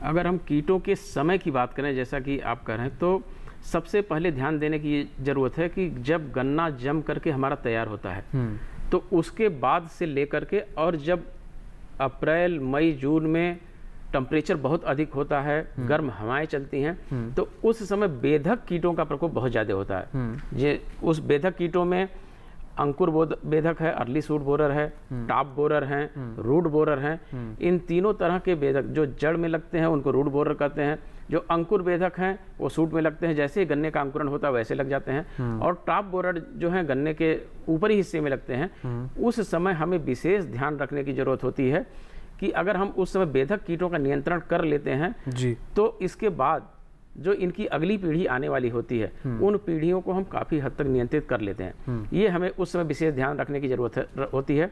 अगर हम कीटों के समय की बात करें, जैसा कि आप कह रहे हैं, तो सबसे पहले ध्यान देने की ज़रूरत है कि जब गन्ना जम करके हमारा तैयार होता है तो उसके बाद से लेकर के, और जब अप्रैल मई जून में टेम्परेचर बहुत अधिक होता है, गर्म हवाएं चलती हैं, तो उस समय बेधक कीटों का प्रकोप बहुत ज़्यादा होता है। ये उस बेधक कीटों में अंकुर बेधक है, अर्ली शूट बोरर है, टॉप बोरर हैं, रूट बोरर हैं। इन तीनों तरह के बेधक जो जड़ में लगते हैं उनको रूट बोरर कहते हैं। जो अंकुर बेधक हैं वो सूट में लगते हैं, जैसे ही गन्ने का अंकुरण होता है वैसे लग जाते हैं। और टॉप बोरर जो हैं गन्ने के ऊपरी हिस्से में लगते हैं। उस समय हमें विशेष ध्यान रखने की जरूरत होती है कि अगर हम उस समय बेधक कीटों का नियंत्रण कर लेते हैं तो इसके बाद जो इनकी अगली पीढ़ी आने वाली होती है उन पीढ़ियों को हम काफ़ी हद तक नियंत्रित कर लेते हैं। ये हमें उस समय विशेष ध्यान रखने की जरूरत होती है।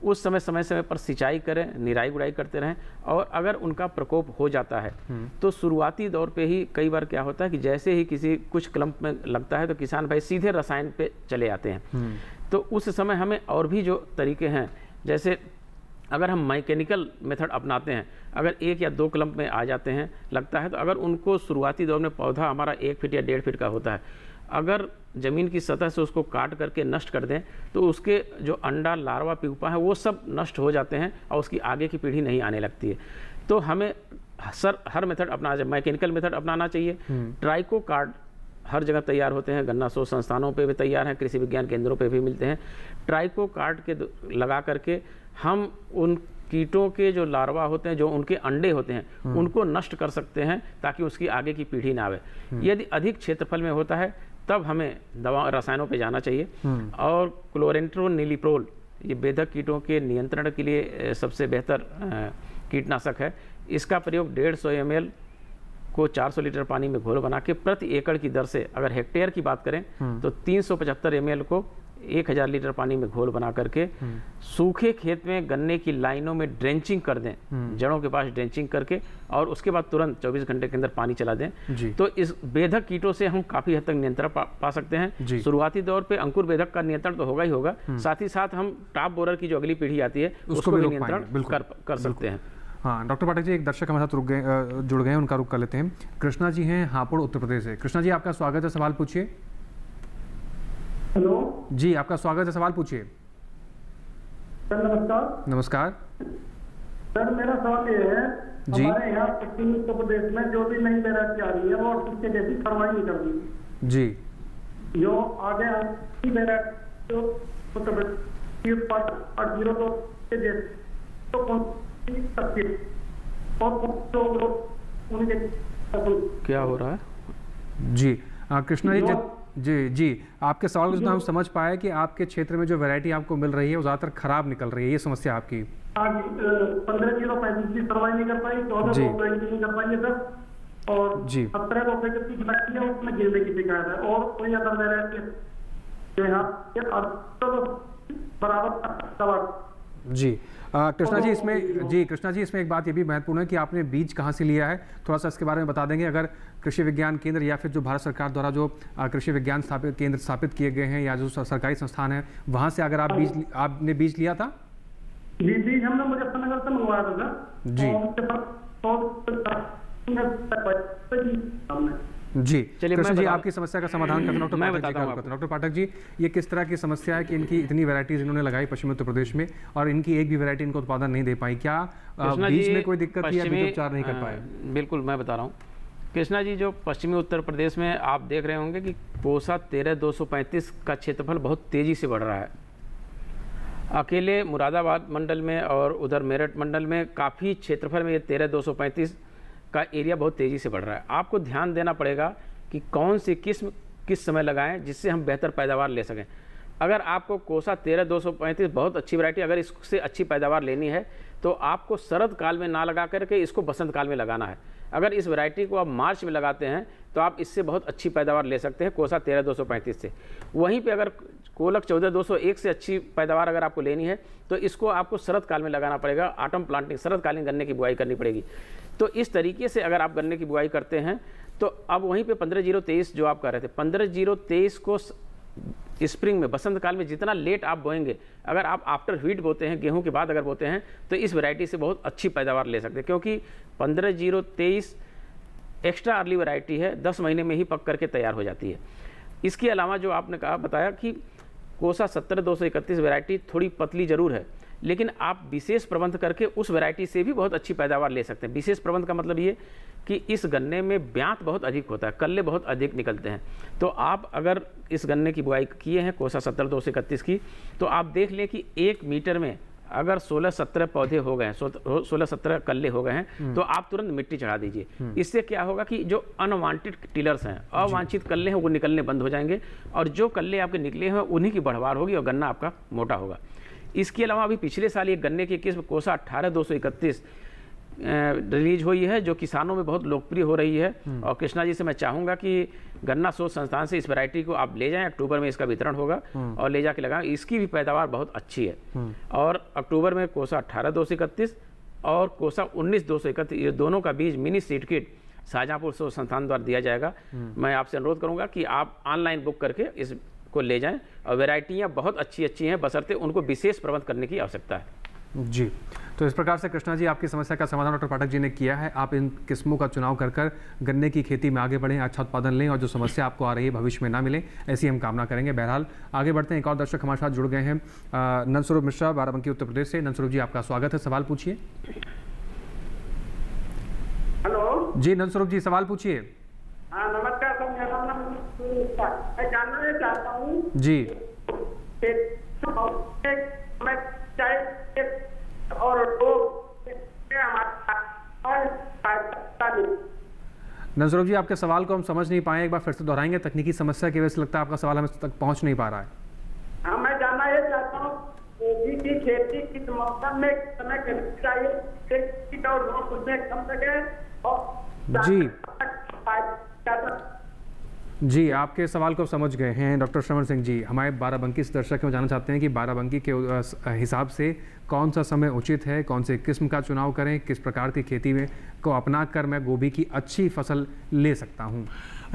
उस समय समय पर सिंचाई करें, निराई गुड़ाई करते रहें। और अगर उनका प्रकोप हो जाता है तो शुरुआती दौर पे ही कई बार क्या होता है कि जैसे ही किसी कुछ क्लम्प में लगता है तो किसान भाई सीधे रसायन पे चले आते हैं। तो उस समय हमें और भी जो तरीके हैं, जैसे अगर हम मैकेनिकल मेथड अपनाते हैं, अगर 1 या 2 क्लम्प में आ जाते हैं लगता है, तो अगर उनको शुरुआती दौर में पौधा हमारा 1 फीट या 1.5 फीट का होता है, अगर ज़मीन की सतह से उसको काट करके नष्ट कर दें तो उसके जो अंडा, लार्वा, प्यूपा है वो सब नष्ट हो जाते हैं और उसकी आगे की पीढ़ी नहीं आने लगती है। तो हमें हर मेथड अपनाना चाहिए, मैकेनिकल मेथड अपनाना चाहिए। ट्राइको कार्ड हर जगह तैयार होते हैं, गन्ना शोध संस्थानों पे भी तैयार हैं, कृषि विज्ञान केंद्रों पे भी मिलते हैं। ट्राइको कार्ड के लगा करके हम उन कीटों के जो लार्वा होते हैं, जो उनके अंडे होते हैं, उनको नष्ट कर सकते हैं ताकि उसकी आगे की पीढ़ी ना आवे। यदि अधिक क्षेत्रफल में होता है तब हमें दवा रसायनों पे जाना चाहिए। और क्लोरेंट्रोनिलिप्रोल ये बेधक कीटों के नियंत्रण के लिए सबसे बेहतर कीटनाशक है। इसका प्रयोग 150 ml को 400 लीटर पानी में घोल बना के प्रति एकड़ की दर से, अगर हेक्टेयर की बात करें तो 375 ml को 1000 लीटर पानी में घोल बना करके सूखे खेत में गन्ने की लाइनों में ड्रेंचिंग कर दें, जड़ों के पास ड्रेंचिंग करके, और उसके बाद तुरंत 24 घंटे के अंदर पानी चला दें। तो इस बेधक कीटों से हम काफी हद तक नियंत्रण पा सकते हैं। शुरुआती दौर पे अंकुर बेधक का नियंत्रण तो होगा ही होगा, साथ ही साथ हम टॉप बोरर की जो अगली पीढ़ी आती है उसको भी नियंत्रण कर सकते हैं। हाँ डॉक्टर पाठक जी, एक दर्शक हमारे साथ जुड़ गए हैं, उनका रुख कर लेते हैं। कृष्णा जी हैं हापुड़ उत्तर प्रदेश से। कृष्णा जी आपका स्वागत है, सवाल पूछिए। हेलो जी, आपका स्वागत है, सवाल पूछिए। सर नमस्कार। नमस्कार सर, मेरा सवाल ये है, जी, हमारे यहाँ पश्चिमी उत्तर प्रदेश में जो भी नई वैरायटी आ रही है वो उसके जैसी फरमाई नहीं कर रही जी, जो आगे वैरायटी जो उत्तर प्रदेश 802 के जैसे तो कौन सी सकती है और उनके क्या हो रहा है? जी कृष्णा जी, जी आपके सवाल को जितना हम समझ पाए कि आपके क्षेत्र में जो वैरायटी आपको मिल रही है वो ज़्यादातर खराब निकल रही है, ये समस्या आपकी। 15/35 की फरमाई नहीं कर पाई, 14 नहीं कर पाई है सर, और 17 को की वैरायटी है उसमें गिरने की शिकायत है, और कोई अदर वैरायटी जो यहाँ बराबर। जी कृष्णा जी इसमें एक बात ये भी महत्वपूर्ण है कि आपने बीज कहाँ से लिया है, थोड़ा सा इसके बारे में बता देंगे। अगर कृषि विज्ञान केंद्र या फिर जो भारत सरकार द्वारा जो कृषि विज्ञान केंद्र स्थापित किए गए हैं या जो सरकारी संस्थान है वहाँ से अगर आपने बीज लिया था? बीज हमने मुजफ्फरनगर से मंगवाया था जी। कृष्ण जी आपकी समस्या का समाधान करते हैं डॉक्टर पाठक जी, ये किस तरह की समस्या है कि इनकी इतनी वैरायटीज इन्होंने लगाई पश्चिमी उत्तर प्रदेश में और इनकी एक भी वैरायटी इनको उत्पादन नहीं दे पाई, क्या बीज में कोई दिक्कत थी या बीज उपचार नहीं कर पाए? बिल्कुल मैं बता रहा हूँ कृष्णा जी, जो पश्चिमी उत्तर प्रदेश में आप देख रहे होंगे कि कोसा 13,235 का क्षेत्रफल बहुत तेजी से बढ़ रहा है। अकेले मुरादाबाद मंडल में और उधर मेरठ मंडल में काफ़ी क्षेत्रफल में ये 13,235 का एरिया बहुत तेज़ी से बढ़ रहा है। आपको ध्यान देना पड़ेगा कि कौन सी किस्म किस समय लगाएं जिससे हम बेहतर पैदावार ले सकें। अगर आपको कोसा 13,235 बहुत अच्छी वैरायटी, अगर इससे अच्छी पैदावार लेनी है तो आपको शरद काल में ना लगा करके इसको बसंत काल में लगाना है। अगर इस वैरायटी को आप मार्च में लगाते हैं तो आप इससे बहुत अच्छी पैदावार ले सकते हैं कोसा 13,235 से। वहीं पे अगर कोलक 14,201 से अच्छी पैदावार अगर आपको लेनी है तो इसको आपको शरद काल में लगाना पड़ेगा। ऑटम प्लांटिंग, शरदकालीन गन्ने की बुआई करनी पड़ेगी। तो इस तरीके से अगर आप गन्ने की बुआई करते हैं तो अब वहीं पे 15,023 जो आप कह रहे थे, 15,023 को स्प्रिंग में, बसंत काल में जितना लेट आप बोएंगे, अगर आप आफ्टर हीट बोते हैं, गेहूं के बाद अगर बोते हैं, तो इस वैरायटी से बहुत अच्छी पैदावार ले सकते हैं, क्योंकि 15,023 एक्स्ट्रा अर्ली वैरायटी है, 10 महीने में ही पक करके तैयार हो जाती है। इसके अलावा जो आपने कहा बताया कि कोसा 17,231 वैरायटी थोड़ी पतली जरूर है, लेकिन आप विशेष प्रबंध करके उस वैरायटी से भी बहुत अच्छी पैदावार ले सकते हैं। विशेष प्रबंध का मतलब ये कि इस गन्ने में ब्यांत बहुत अधिक होता है, कल्ले बहुत अधिक निकलते हैं। तो आप अगर इस गन्ने की बुआई किए हैं कोसा 70-231 की, तो आप देख लें कि 1 मीटर में अगर 16-17 पौधे हो गए हैं, 16-17 कल्ले हो गए हैं, तो आप तुरंत मिट्टी चढ़ा दीजिए। इससे क्या होगा कि जो अनवांटेड टिलर्स हैं, अवांछित कल्ले हैं, वो निकलने बंद हो जाएंगे और जो कल्ले आपके निकले हैं उन्हीं की बढ़वार होगी और गन्ना आपका मोटा होगा। इसके अलावा अभी पिछले साल एक गन्ने की किस्म कोसा 18-231 रिलीज हुई है, जो किसानों में बहुत लोकप्रिय हो रही है। और कृष्णा जी से मैं चाहूँगा कि गन्ना शोध संस्थान से इस वैरायटी को आप ले जाएं, अक्टूबर में इसका वितरण होगा और ले जाके लगाएं। इसकी भी पैदावार बहुत अच्छी है। और अक्टूबर में कोसा 18-231 और कोसा 19-231, ये दोनों का बीज मिनी सीड किट शाहजहाँपुर शोध संस्थान द्वारा दिया जाएगा। मैं आपसे अनुरोध करूँगा कि आप ऑनलाइन बुक करके इसको ले जाएँ। और वेराइटियाँ बहुत अच्छी हैं, बशर्ते उनको विशेष प्रबंध करने की आवश्यकता है। जी, तो इस प्रकार से कृष्णा जी आपकी समस्या का समाधान डॉक्टर पाठक जी ने किया है। आप इन किस्मों का चुनाव कर गन्ने की खेती में आगे बढ़ें, अच्छा उत्पादन लें और जो समस्या आपको आ रही है भविष्य में ना मिले, ऐसी हम कामना करेंगे। बहरहाल आगे बढ़ते हैं। एक और दर्शक हमारे साथ जुड़ गए हैं, नंदस्वरूप मिश्रा, बाराबंकी उत्तर प्रदेश से। नंदस्वरूप जी आपका स्वागत है, सवाल पूछिए। हेलो जी नंदस्वरूप जी, सवाल पूछिए। नमस्कार सर, मेरा नाम मैं जानना चाहता हूँ जी और नंदस्वरूप जी, आपके सवाल को हम समझ नहीं पाए, एक बार फिर से दोहराएंगे? तकनीकी समस्या की वजह से लगता है आपका सवाल हम तक पहुंच नहीं पा रहा है। हाँ, मैं जानना ये चाहता हूँ गोभी की खेती किस मौसम में समय करनी चाहिए और उसमें कम सके और जी, आपके सवाल को समझ गए हैं डॉक्टर श्रवण सिंह जी। हमारे बाराबंकी से दर्शक में जानना चाहते हैं कि बाराबंकी के हिसाब से कौन सा समय उचित है, कौन से किस्म का चुनाव करें, किस प्रकार की खेती में को अपना कर मैं गोभी की अच्छी फसल ले सकता हूं?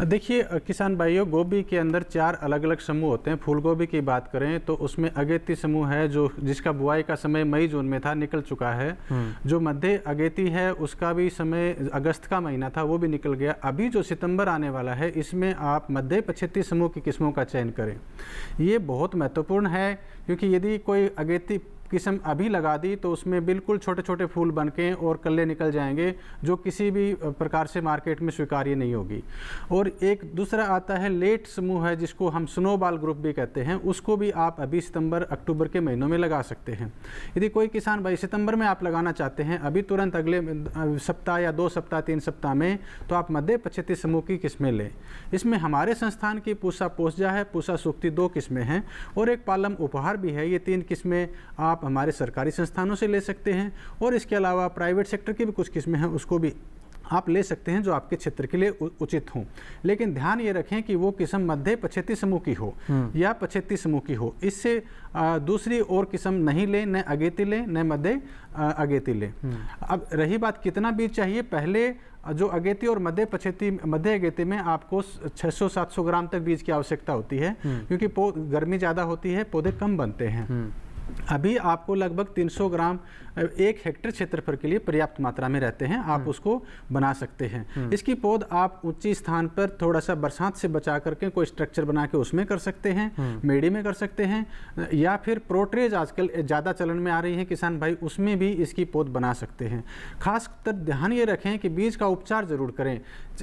देखिए किसान भाइयों, गोभी के अंदर 4 अलग अलग समूह होते हैं। फूल गोभी की बात करें तो उसमें अगेती समूह है, जो जिसका बुआई का समय मई जून में था, निकल चुका है। जो मध्य अगेती है उसका भी समय अगस्त का महीना था, वो भी निकल गया। अभी जो सितंबर आने वाला है, इसमें आप मध्य पछेती समूह की किस्मों का चयन करें। ये बहुत महत्वपूर्ण है, क्योंकि यदि कोई अगेती किस्म अभी लगा दी तो उसमें बिल्कुल छोटे छोटे फूल बनके और कल्ले निकल जाएंगे, जो किसी भी प्रकार से मार्केट में स्वीकार्य नहीं होगी। और एक दूसरा आता है लेट समूह है, जिसको हम स्नोबॉल ग्रुप भी कहते हैं। उसको भी आप अभी सितंबर अक्टूबर के महीनों में लगा सकते हैं। यदि कोई किसान भाई सितंबर में आप लगाना चाहते हैं, अभी तुरंत अगले सप्ताह या 2 सप्ताह 3 सप्ताह में, तो आप मध्य पछेती समूह की किस्में लें। इसमें हमारे संस्थान की पूसा पोसजा है, पूसा सूक्ति 2 किस्में हैं और एक पालम उपहार भी है। ये 3 किस्में आप हमारे सरकारी संस्थानों से ले सकते हैं और इसके अलावा प्राइवेट सेक्टर की भी कुछ किस्में हैं, उसको भी आप ले सकते हैं जो आपके क्षेत्र के लिए उचित हों। लेकिन ध्यान ये रखें कि वो किस्म मध्य पछेती समूह की हो या पछेती समूह की हो। इससे दूसरी और किस्म नहीं लें, न अगेती लें न मध्य अगेती लें। अब रही बात कितना बीज चाहिए, पहले जो अगेती और मध्य अगेती में आपको 600-700 ग्राम तक बीज की आवश्यकता होती है, क्योंकि गर्मी ज़्यादा होती है, पौधे कम बनते हैं। अभी आपको लगभग 300 ग्राम 1 हेक्टेयर क्षेत्रफल के लिए पर्याप्त मात्रा में रहते हैं, आप उसको बना सकते हैं। इसकी पौध आप ऊंची स्थान पर थोड़ा सा बरसात से बचा करके कोई स्ट्रक्चर बना के उसमें कर सकते हैं, मेड़ी में कर सकते हैं, या फिर प्रोट्रेज आजकल ज़्यादा चलन में आ रही है किसान भाई, उसमें भी इसकी पौध बना सकते हैं। खासकर ध्यान ये रखें कि बीज का उपचार जरूर करें,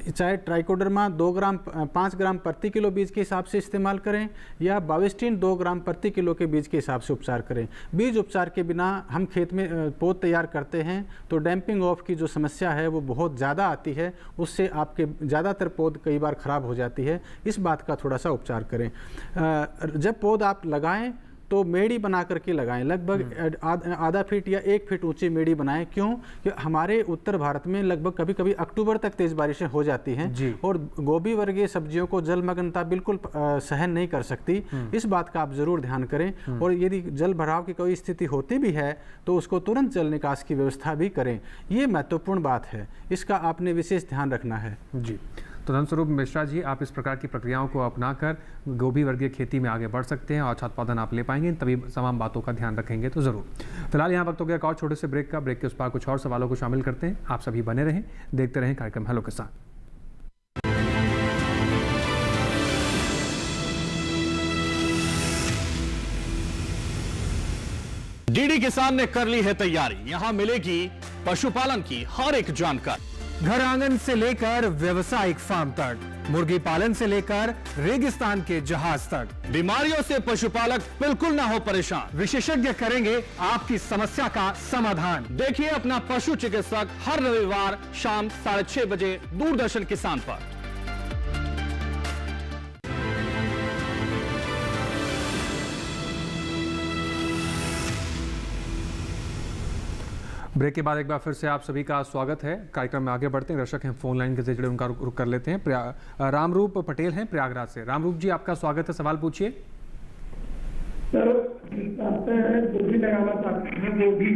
चाहे ट्राइकोडर्मा 5 ग्राम प्रति किलो बीज के हिसाब से इस्तेमाल करें या बाविस्टीन 2 ग्राम प्रति किलो के बीज के हिसाब से उपचार करें। बीज उपचार के बिना हम खेत में पौध तैयार करते हैं तो डैम्पिंग ऑफ की जो समस्या है वो बहुत ज़्यादा आती है, उससे आपके ज़्यादातर पौध कई बार ख़राब हो जाती है। इस बात का थोड़ा सा उपचार करें। जब पौध आप लगाएं तो मेड़ी बना करके लगाएं, लगभग आधा फीट या 1 फीट ऊंची मेड़ी बनाएं। क्यों? कि हमारे उत्तर भारत में लगभग कभी कभी अक्टूबर तक तेज बारिशें हो जाती हैं और गोभी वर्गीय सब्जियों को जलमग्नता बिल्कुल सहन नहीं कर सकती। इस बात का आप जरूर ध्यान करें और यदि जल भराव की कोई स्थिति होती भी है तो उसको तुरंत जल निकास की व्यवस्था भी करें। ये महत्वपूर्ण बात है, इसका आपने विशेष ध्यान रखना है। जी, तो नंदस्वरूप मिश्रा जी, आप इस प्रकार की प्रक्रियाओं को अपनाकर गोभी वर्गीय खेती में आगे बढ़ सकते हैं और अच्छा उत्पादन आप ले पाएंगे। तभी तमाम बातों का ध्यान रखेंगे तो ज़रूर। फिलहाल यहाँ वक्त हो गया एक और छोटे से ब्रेक का। ब्रेक के उस पार कुछ और सवालों को शामिल करते हैं। आप सभी बने रहें, देखते रहें कार्यक्रम हेलो किसान। डीडी किसान ने कर ली है तैयारी, यहाँ मिलेगी पशुपालन की हर एक जानकारी। घर आंगन से लेकर व्यवसायिक फार्म तक, मुर्गी पालन से लेकर रेगिस्तान के जहाज तक, बीमारियों से पशुपालक बिल्कुल ना हो परेशान। विशेषज्ञ करेंगे आपकी समस्या का समाधान। देखिए अपना पशु चिकित्सक हर रविवार शाम 6:30 बजे दूरदर्शन किसान पर। ब्रेक के बाद एक बार फिर से आप सभी का स्वागत है। कार्यक्रम में आगे बढ़ते हैं। दर्शक हैं फोन लाइन के जरिए उनका रुख कर लेते हैं। रामरूप पटेल हैं प्रयागराज से। रामरूप जी आपका स्वागत है, सवाल पूछिए। सर गोभी लगाना चाहते हैं, गोभी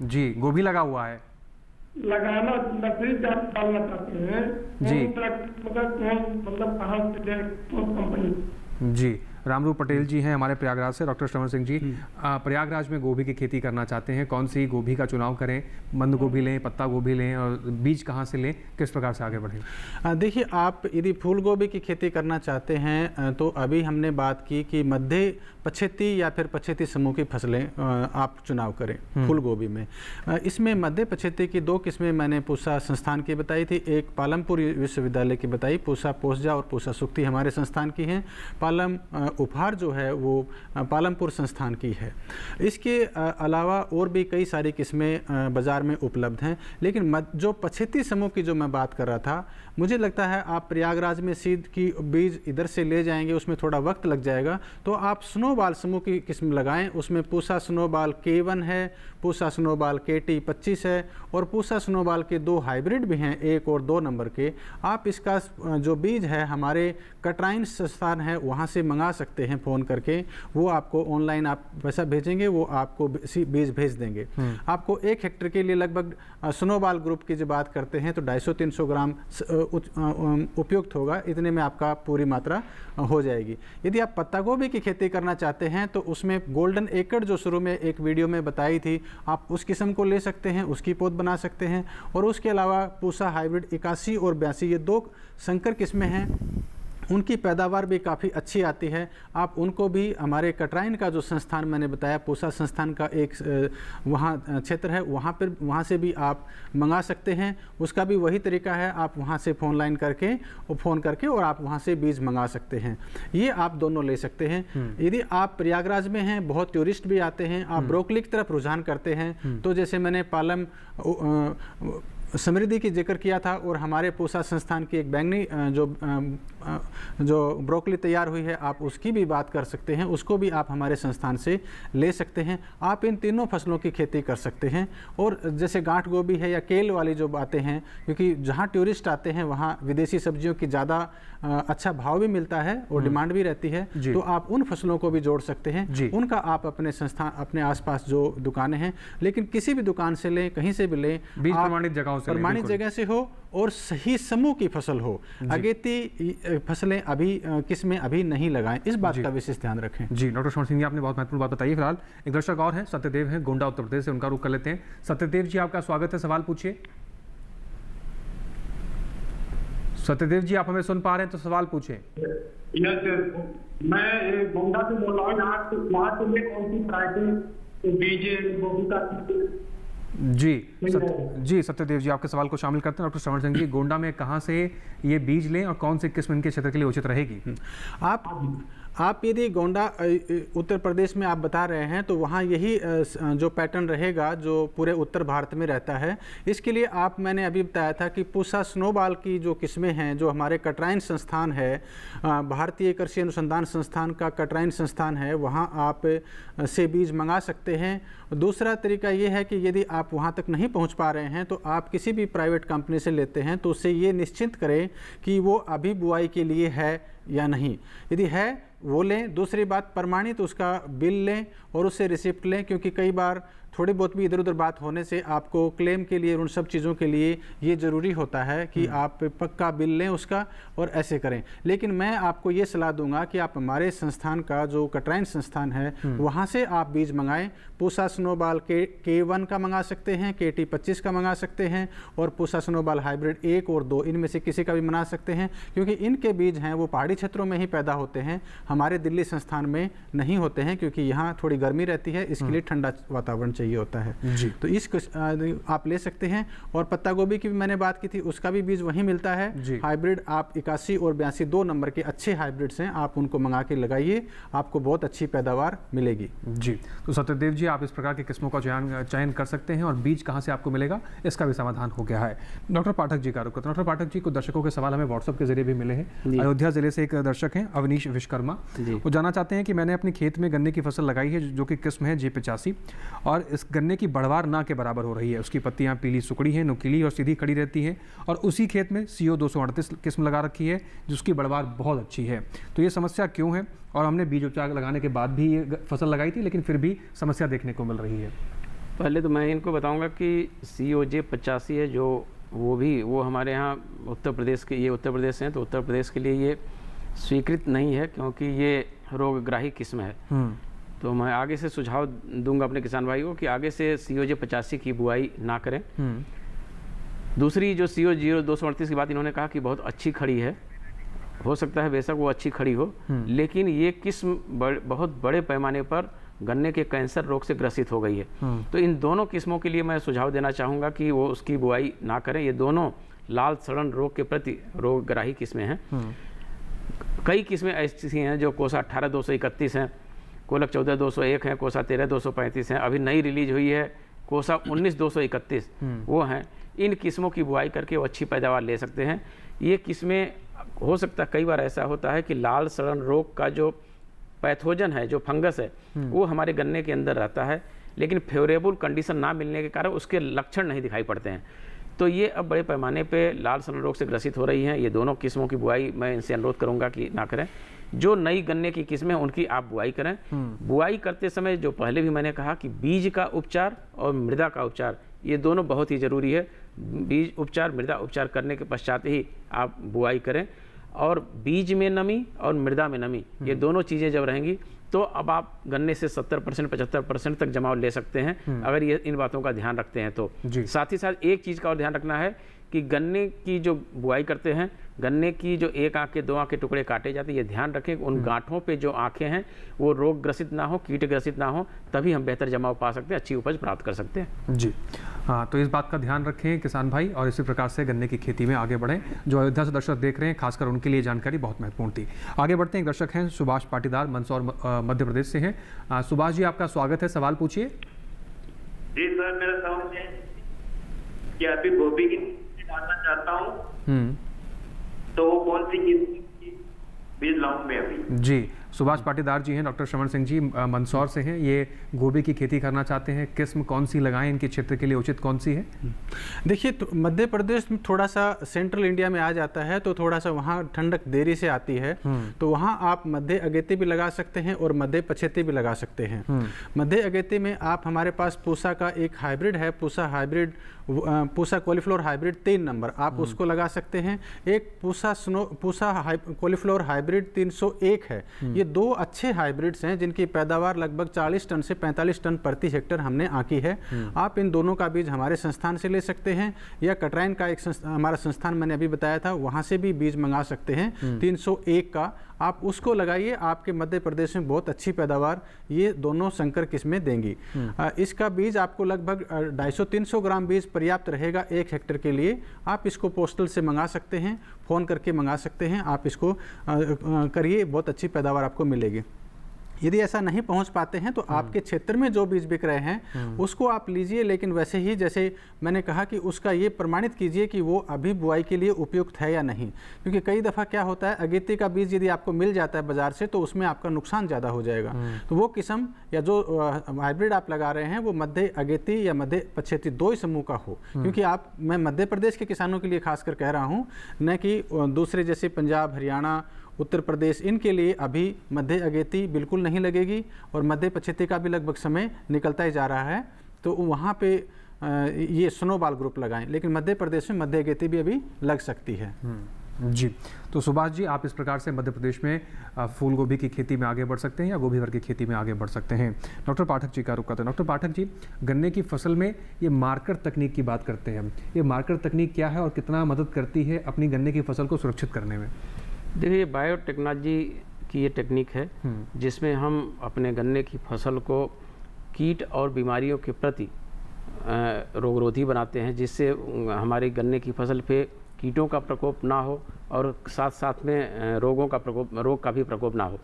जी गोभी लगा हुआ है, लगाना नर्सरी डालना चाहते हैं जी, मतलब कहाँ से कौन कंपनी? जी रामरूप पटेल जी हैं हमारे प्रयागराज से। डॉक्टर श्रवण सिंह जी, प्रयागराज में गोभी की खेती करना चाहते हैं, कौन सी गोभी का चुनाव करें? बंद गोभी लें, पत्ता गोभी लें, और बीज कहाँ से लें, किस प्रकार से आगे बढ़ें? देखिए, आप यदि फूल गोभी की खेती करना चाहते हैं तो अभी हमने बात की कि मध्य पछेती या फिर पछेती समूह की फसलें आप चुनाव करें फूल गोभी में। इसमें मध्य पछेती की 2 किस्में मैंने पूसा संस्थान की बताई थी, एक पालमपुर विश्वविद्यालय की बताई, पूसा पोसजा और पूसा सुक्ति हमारे संस्थान की हैं। पालम उपहार जो है वो पालमपुर संस्थान की है। इसके अलावा और भी कई सारी किस्में बाज़ार में उपलब्ध हैं, लेकिन जो पछेती समूह की जो मैं बात कर रहा था, मुझे लगता है आप प्रयागराज में सीड की बीज इधर से ले जाएंगे, उसमें थोड़ा वक्त लग जाएगा, तो आप स्नोबाल समूह की किस्म लगाएं। उसमें पूसा स्नोबाल K1 है, पूसा स्नोबाल KT25 है और पूसा स्नोबाल के 2 हाइब्रिड भी हैं, 1 और 2 नंबर के। आप इसका जो बीज है हमारे कटराइन संस्थान है वहाँ से मंगा सकते हैं फ़ोन करके। वो आपको ऑनलाइन आप पैसा भेजेंगे, वो आपको बीज भेज देंगे। आपको 1 हेक्टेयर के लिए लगभग स्नोबाल ग्रुप की जो बात करते हैं तो 250-300 ग्राम उपयुक्त होगा, इतने में आपका पूरी मात्रा हो जाएगी। यदि आप पत्ता गोभी की खेती करना चाहते हैं तो उसमें गोल्डन एकड़ जो शुरू में एक वीडियो में बताई थी, आप उस किस्म को ले सकते हैं, उसकी पौध बना सकते हैं। और उसके अलावा पूसा हाइब्रिड 81 और 82 ये 2 संकर किस्में हैं, उनकी पैदावार भी काफ़ी अच्छी आती है। आप उनको भी हमारे कटराइन का जो संस्थान मैंने बताया, पूसा संस्थान का एक वहाँ क्षेत्र है, वहाँ से भी आप मंगा सकते हैं। उसका भी वही तरीका है, आप वहाँ से फ़ोन करके और आप वहाँ से बीज मंगा सकते हैं। ये आप दोनों ले सकते हैं। यदि आप प्रयागराज में हैं, बहुत टूरिस्ट भी आते हैं, आप ब्रोकली की तरफ रुझान करते हैं, तो जैसे मैंने पालम समृद्धि की जिक्र किया था और हमारे पूसा संस्थान की एक बैंगनी जो ब्रोकली तैयार हुई है, आप उसकी भी बात कर सकते हैं, उसको भी आप हमारे संस्थान से ले सकते हैं। आप इन तीनों फसलों की खेती कर सकते हैं। और जैसे गांठ गोभी है या केल वाली जो बातें हैं, क्योंकि जहां टूरिस्ट आते हैं वहां विदेशी सब्जियों की ज़्यादा अच्छा भाव भी मिलता है और डिमांड भी रहती है, तो आप उन फसलों को भी जोड़ सकते हैं। उनका आप अपने संस्थान, अपने आसपास जो दुकानें हैं, लेकिन किसी भी दुकान से लें, कहीं से भी लें, बीज प्रमाणित जगह से हो और सही समूह की फसल हो। अगेती फसलें किस्में अभी नहीं लगाएं, इस बात का विशेष ध्यान रखें। जी डॉक्टर श्रवण सिंह जी, आपने बहुत महत्वपूर्ण बात बताई। फिलहाल एक दर्शक और हैं, सत्यदेव हैं, गोंडा उत्तर प्रदेश से, उनका रुख कर लेते हैं। सत्यदेव जी आपका स्वागत है, सवाल पूछिए। सत्यदेव जी आप हमें सुन पा रहे हैं तो सवाल पूछिए। मैं गोंडा से बोल रहा हूँ, वहाँ के लिए कौन सी वैरायटी बीज गोभी का? जी सत्यदेव जी, आपके सवाल को शामिल करते हैं। डॉक्टर श्रवण सिंह जी, गोंडा में कहाँ से ये बीज लें और कौन से किस्म इनके क्षेत्र के लिए उचित रहेगी? आप यदि गोंडा उत्तर प्रदेश में आप बता रहे हैं तो वहाँ यही जो पैटर्न रहेगा जो पूरे उत्तर भारत में रहता है। इसके लिए मैंने अभी बताया था कि पूसा स्नोबाल की जो किस्में हैं, जो हमारे कटराइन संस्थान है, भारतीय कृषि अनुसंधान संस्थान का कटराइन संस्थान है, वहाँ आप से बीज मंगा सकते हैं। दूसरा तरीका ये है कि यदि आप वहाँ तक नहीं पहुँच पा रहे हैं तो आप किसी भी प्राइवेट कंपनी से लेते हैं तो उससे ये निश्चित करें कि वो अभी बुआई के लिए है या नहीं। यदि है वो लें। दूसरी बात, प्रमाणित उसका बिल लें और उससे रिसिप्ट लें, क्योंकि कई बार थोड़ी बहुत भी इधर उधर बात होने से आपको क्लेम के लिए, उन सब चीज़ों के लिए ये ज़रूरी होता है कि आप पक्का बिल लें उसका और ऐसे करें। लेकिन मैं आपको ये सलाह दूंगा कि आप हमारे संस्थान का जो कटराइन संस्थान है वहाँ से आप बीज मंगाएं। पूसा स्नोबाल K1 का मंगा सकते हैं, KT25 का मंगा सकते हैं और पूसा स्नोबाल हाइब्रिड 1 और 2 इनमें से किसी का भी मंगा सकते हैं, क्योंकि इनके बीज हैं वो पहाड़ी क्षेत्रों में ही पैदा होते हैं, हमारे दिल्ली संस्थान में नहीं होते हैं, क्योंकि यहाँ थोड़ी गर्मी रहती है, इसके लिए ठंडा वातावरण चाहिए होता है जी। तो आप ले सकते हैं। और पत्ता गोभी की भी मैंने बात की थी, उसका भी बीज वहीं मिलता है हाइब्रिड। आप 81 और 82 2 नंबर के अच्छे हाइब्रिड्स हैं, आप उनको मंगा के लगाइए, आपको बहुत अच्छी पैदावार मिलेगी जी। तो सत्यदेव जी, आप इस प्रकार की किस्मों का चयन कर सकते हैं और बीज कहाँ से आपको मिलेगा इसका भी समाधान हो गया है। डॉक्टर पाठक जी का रुख करते हैं। डॉक्टर पाठक जी, को दर्शकों के सवाल हमें व्हाट्सएप के जरिए भी मिले हैं। अयोध्या जिले से एक दर्शक हैं अवनीश विश्वकर्मा, वो जानना चाहते हैं कि मैंने अपने खेत में गन्ने की फसल लगाई है जो कि किस्म है J85 और इस गन्ने की बढ़वार ना के बराबर हो रही है। उसकी पत्तियां पीली सुकड़ी हैं, नुकीली और सीधी खड़ी रहती हैं और उसी खेत में CO 238 किस्म लगा रखी है जिसकी बढ़वार बहुत अच्छी है। तो ये समस्या क्यों है? और हमने बीज उपचार लगाने के बाद भी ये फसल लगाई थी लेकिन फिर भी समस्या देखने को मिल रही है। पहले तो मैं इनको बताऊंगा कि CO J85 है जो वो हमारे यहाँ उत्तर प्रदेश के, ये उत्तर प्रदेश हैं तो उत्तर प्रदेश के लिए ये स्वीकृत नहीं है क्योंकि ये रोगग्राही किस्म है। तो मैं आगे से सुझाव दूंगा अपने किसान भाई को कि आगे से CO J85 की बुआई ना करें। दूसरी जो CO 238 की बात इन्होंने कहा कि बहुत अच्छी खड़ी है, हो सकता है बेशक वो अच्छी खड़ी हो, लेकिन ये किस्म बहुत बड़े पैमाने पर गन्ने के कैंसर रोग से ग्रसित हो गई है। तो इन दोनों किस्मों के लिए मैं सुझाव देना चाहूँगा कि वो उसकी बुआई ना करें। ये दोनों लाल सड़न रोग के प्रति रोगग्राही किस्में हैं। कई किस्में ऐसी हैं जो कोसा 18-231 हैं, कोलक 14-201 हैं, कोसा 13-235 हैं, अभी नई रिलीज हुई है कोसा 19-231 वो हैं। इन किस्मों की बुआई करके वो अच्छी पैदावार ले सकते हैं। ये किस्में, हो सकता है कई बार ऐसा होता है कि लाल सड़न रोग का जो पैथोजन है, जो फंगस है, वो हमारे गन्ने के अंदर रहता है, लेकिन फेवरेबल कंडीशन ना मिलने के कारण उसके लक्षण नहीं दिखाई पड़ते हैं। तो ये अब बड़े पैमाने पे लाल सड़न रोग से ग्रसित हो रही हैं। ये दोनों किस्मों की बुआई मैं इनसे अनुरोध करूंगा कि ना करें। जो नई गन्ने की किस्में हैं उनकी आप बुआई करें। बुआई करते समय जो पहले भी मैंने कहा कि बीज का उपचार और मृदा का उपचार, ये दोनों बहुत ही ज़रूरी है। बीज उपचार, मृदा उपचार करने के पश्चात ही आप बुआई करें। और बीज में नमी और मृदा में नमी, ये दोनों चीज़ें जब रहेंगी तो अब आप गन्ने से 70% 75% तक जमाव ले सकते हैं अगर ये इन बातों का ध्यान रखते हैं तो। साथ ही साथ एक चीज़ का और ध्यान रखना है कि गन्ने की जो बुआई करते हैं, गन्ने की जो 1 आंख के 2 आंख के टुकड़े काटे जाते हैं, ये ध्यान रखें उन गांठों पे जो आंखें हैं वो रोग ग्रसित ना हो, कीट ग्रसित ना हो, तभी हम बेहतर जमाव पा सकते हैं, अच्छी उपज प्राप्त कर सकते हैं। जी हाँ, तो इस बात का ध्यान रखें किसान भाई और इसी प्रकार से गन्ने की खेती में आगे बढ़ें। जो अयोध्या से दर्शक देख रहे हैं खासकर उनके लिए जानकारी बहुत महत्वपूर्ण थी। आगे बढ़ते हैं, एक दर्शक हैं सुभाष पाटीदार मंदसौर मध्य प्रदेश से हैं। सुभाष जी, आपका स्वागत है, सवाल पूछिए। जी सर, मेरा सवाल है कि अभी गोभी की डालना चाहता हूँ तो वो कौन सी बीज लाऊं मैं अभी? जी, सुभाष पाटीदार जी हैं, डॉक्टर श्रवण सिंह जी मंदसौर से हैं। ये गोभी की खेती करना चाहते हैं, किस्म कौन सी लगाएं, इनके क्षेत्र के लिए उचित कौन सी है? देखिए, तो मध्य प्रदेश में थोड़ा सा सेंट्रल इंडिया में आ जाता है तो थोड़ा सा वहाँ ठंडक देरी से आती है, तो वहाँ आप मध्य अगेती भी लगा सकते हैं और मध्य पछेती भी लगा सकते हैं। मध्य अगेती में आप, हमारे पास पूसा का एक हाइब्रिड है, पूसा कॉलीफ्लावर हाइब्रिड 3 नंबर, आप उसको लगा सकते हैं। एक पूसा कॉलीफ्लावर हाइब्रिड 301 है। ये 2 अच्छे हाइब्रिड्स हैं जिनकी पैदावार लगभग 40 टन से 45 टन प्रति हेक्टेयर हमने आंकी है। आप इन दोनों का बीज हमारे संस्थान से ले सकते हैं या कटराइन का एक हमारा संस्थान मैंने अभी बताया था, वहाँ से भी बीज मंगा सकते हैं 301 का, आप उसको लगाइए। आपके मध्य प्रदेश में बहुत अच्छी पैदावार ये दोनों संकर किस्में देंगी। इसका बीज आपको लगभग 250-300 ग्राम बीज पर्याप्त रहेगा 1 हेक्टेयर के लिए। आप इसको पोस्टल से मंगा सकते हैं, फ़ोन करके मंगा सकते हैं। आप इसको करिए, बहुत अच्छी पैदावार आपको मिलेगी। यदि ऐसा नहीं पहुंच पाते हैं तो आपके क्षेत्र में जो बीज बिक रहे हैं उसको आप लीजिए, लेकिन वैसे ही जैसे मैंने कहा कि उसका ये प्रमाणित कीजिए कि वो अभी बुआई के लिए उपयुक्त है या नहीं। क्योंकि कई दफ़ा क्या होता है, अगेती का बीज यदि आपको मिल जाता है बाजार से तो उसमें आपका नुकसान ज़्यादा हो जाएगा। तो वो किस्म या जो हाइब्रिड आप लगा रहे हैं वो मध्य अगेती या मध्य पछेती 2 ही समूह का हो। क्योंकि मैं मध्य प्रदेश के किसानों के लिए खासकर कह रहा हूँ, न कि दूसरे जैसे पंजाब, हरियाणा, उत्तर प्रदेश, इनके लिए अभी मध्य अगेती बिल्कुल नहीं लगेगी और मध्य पछेती का भी लगभग समय निकलता ही जा रहा है। तो वहाँ पे ये स्नोबॉल ग्रुप लगाएं, लेकिन मध्य प्रदेश में मध्य अगेती भी अभी लग सकती है। जी, तो सुभाष जी, आप इस प्रकार से मध्य प्रदेश में फूल गोभी की खेती में आगे बढ़ सकते हैं या गोभी वर्ग की खेती में आगे बढ़ सकते हैं। डॉक्टर पाठक जी का रुख करते हैं। डॉक्टर पाठक जी, गन्ने की फसल में ये मार्कर तकनीक की बात करते हैं, ये मार्कर तकनीक क्या है और कितना मदद करती है अपनी गन्ने की फसल को सुरक्षित करने में? देखिए, बायोटेक्नोलॉजी की ये टेक्निक है जिसमें हम अपने गन्ने की फसल को कीट और बीमारियों के प्रति रोगरोधी बनाते हैं, जिससे हमारे गन्ने की फसल पे कीटों का प्रकोप ना हो और साथ साथ में रोग का भी प्रकोप ना हो।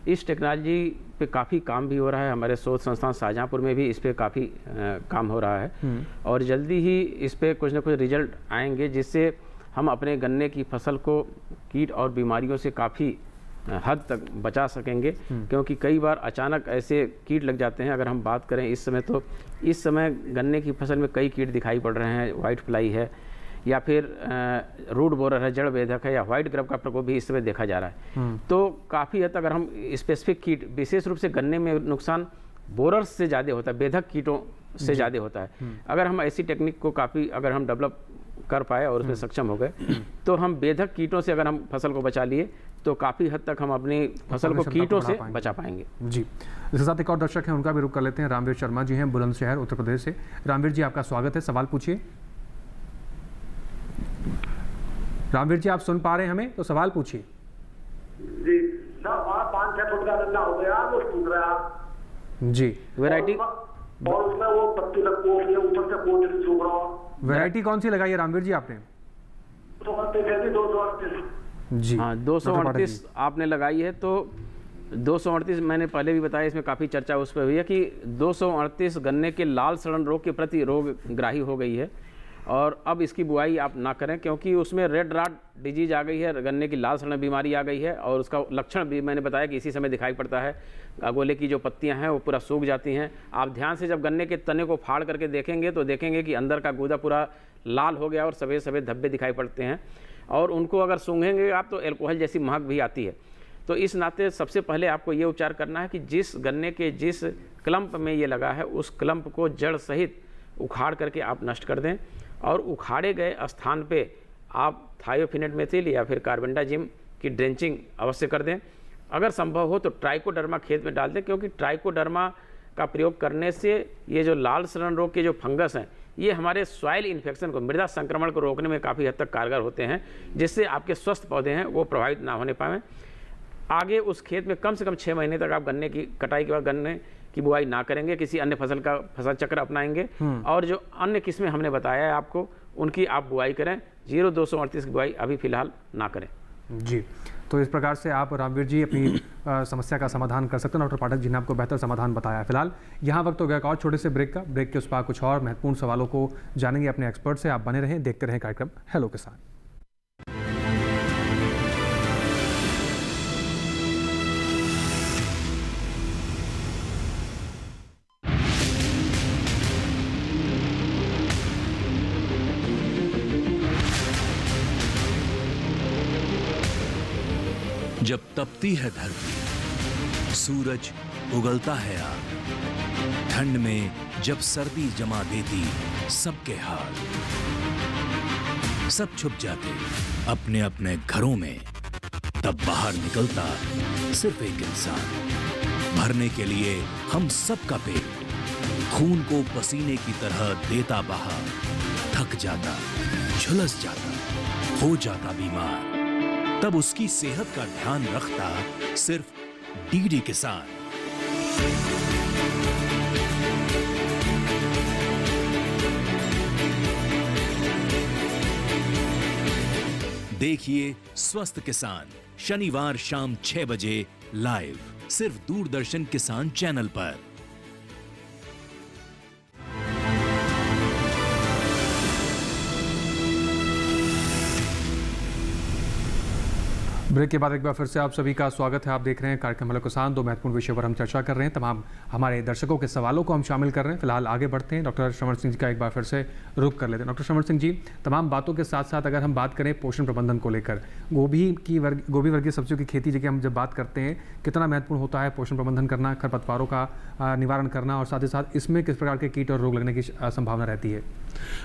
इस टेक्नोलॉजी पे काफ़ी काम भी हो रहा है। हमारे शोध संस्थान शाहजहाँपुर में भी इस पे काफ़ी काम हो रहा है और जल्दी ही इस पे कुछ ना कुछ रिजल्ट आएंगे, जिससे हम अपने गन्ने की फसल को कीट और बीमारियों से काफ़ी हद तक बचा सकेंगे, क्योंकि कई बार अचानक ऐसे कीट लग जाते हैं। अगर हम बात करें इस समय, तो इस समय गन्ने की फसल में कई कीट दिखाई पड़ रहे हैं। वाइट फ्लाई है या फिर रूट बोरर है, जड़ बेधक है, या व्हाइट ग्रब का प्रकोप भी इस समय देखा जा रहा है। तो काफ़ी हद तक अगर हम स्पेसिफिक कीट, विशेष रूप से गन्ने में नुकसान बोरर से ज़्यादा होता है, बेधक कीटों से ज़्यादा होता है। अगर हम ऐसी टेक्निक को अगर हम डेवलप कर पाए और उसमें सक्षम हो गए, तो हम बेधक कीटों से अगर हम फसल को बचा लिए तो काफ़ी हद तक हम अपनी फसल को कीटों से बचा पाएंगे। जी, इसके साथ एक और दर्शक हैं, उनका भी रुख कर लेते हैं। रामवीर शर्मा जी हैं, बुलंदशहर उत्तर प्रदेश से। रामवीर जी, आपका स्वागत है, सवाल पूछिए। रामवीर जी, आप सुन पा रहे हैं हमें? तो सवाल पूछिए। जी सर, 5-6 फुट का गन्ना हो गया, वो टूट रहा जी। वैरायटी और उसमें वो पत्ती लग रही है, ऊपर से कोट सूख रहा। वैरायटी कौन सी लगाई है रामवीर जी आपने? 238 जी हाँ, 238 आपने लगाई है। तो 238 मैंने पहले भी बताया, इसमें काफ़ी चर्चा उस पर हुई है कि 238 गन्ने के लाल सड़न रोग के प्रति रोगग्राही हो गई है और अब इसकी बुआई आप ना करें, क्योंकि उसमें रेड रॉट डिजीज आ गई है, गन्ने की लाल सड़न बीमारी आ गई है और उसका लक्षण भी मैंने बताया कि इसी समय दिखाई पड़ता है। अगोले की जो पत्तियां हैं वो पूरा सूख जाती हैं। आप ध्यान से जब गन्ने के तने को फाड़ करके देखेंगे तो देखेंगे कि अंदर का गूदा पूरा लाल हो गया और सफ़ेद सफ़ेद धब्बे दिखाई पड़ते हैं, और उनको अगर सूंघेंगे आप तो एल्कोहल जैसी महक भी आती है। तो इस नाते सबसे पहले आपको ये उपचार करना है कि जिस गन्ने के जिस क्लम्प में ये लगा है उस क्लम्प को जड़ सहित उखाड़ करके आप नष्ट कर दें, और उखाड़े गए स्थान पे आप थायोफिनेट मेथिल या फिर कार्बेंडाजिम की ड्रेंचिंग अवश्य कर दें। अगर संभव हो तो ट्राइकोडर्मा खेत में डाल दें, क्योंकि ट्राइकोडर्मा का प्रयोग करने से ये जो लाल सड़न रोग के जो फंगस हैं ये हमारे सॉइल इन्फेक्शन को, मृदा संक्रमण को रोकने में काफ़ी हद तक कारगर होते हैं, जिससे आपके स्वस्थ पौधे हैं वो प्रभावित ना होने पाएँ। आगे उस खेत में कम से कम 6 महीने तक आप गन्ने की कटाई के बाद गन्ने की बुआई ना करेंगे, किसी अन्य फसल चक्र अपनाएंगे और जो अन्य किस्में हमने बताया है आपको उनकी आप बुआई करें। 0238 की बुआई अभी फिलहाल ना करें। जी, तो इस प्रकार से आप रामवीर जी अपनी समस्या का समाधान कर सकते हैं। डॉक्टर पाठक जी ने आपको बेहतर समाधान बताया। फिलहाल यहाँ वक्त हो गया एक और छोटे से ब्रेक का। ब्रेक के उस पर कुछ और महत्वपूर्ण सवालों को जानेंगे अपने एक्सपर्ट से। आप बने रहें, देखते रहें कार्यक्रम हेलो किसान। जब तपती है धरती, सूरज उगलता है आग, ठंड में जब सर्दी जमा देती सबके हाल, सब छुप जाते अपने अपने घरों में, तब बाहर निकलता सिर्फ एक इंसान, भरने के लिए हम सबका पेट, खून को पसीने की तरह देता बहा, थक जाता, झुलस जाता, हो जाता बीमार, तब उसकी सेहत का ध्यान रखता सिर्फ डीडी किसान। देखिए स्वस्थ किसान शनिवार शाम 6 बजे लाइव सिर्फ दूरदर्शन किसान चैनल पर। ब्रेक के बाद एक बार फिर से आप सभी का स्वागत है। आप देख रहे हैं कार्यक्रम हेलो किसान। 2 महत्वपूर्ण विषय पर हम चर्चा कर रहे हैं। तमाम हमारे दर्शकों के सवालों को हम शामिल कर रहे हैं। फिलहाल आगे बढ़ते हैं। डॉक्टर श्रवण सिंह जी का एक बार फिर से रुख कर लेते हैं। डॉक्टर श्रवण सिंह जी, तमाम बातों के साथ साथ अगर हम बात करें पोषण प्रबंधन को लेकर, गोभी वर्गीय सब्जियों की खेती की हम जब बात करते हैं, कितना महत्वपूर्ण होता है पोषण प्रबंधन करना, खरपतवारों का निवारण करना, और साथ ही साथ इसमें किस प्रकार के कीट और रोग लगने की संभावना रहती है?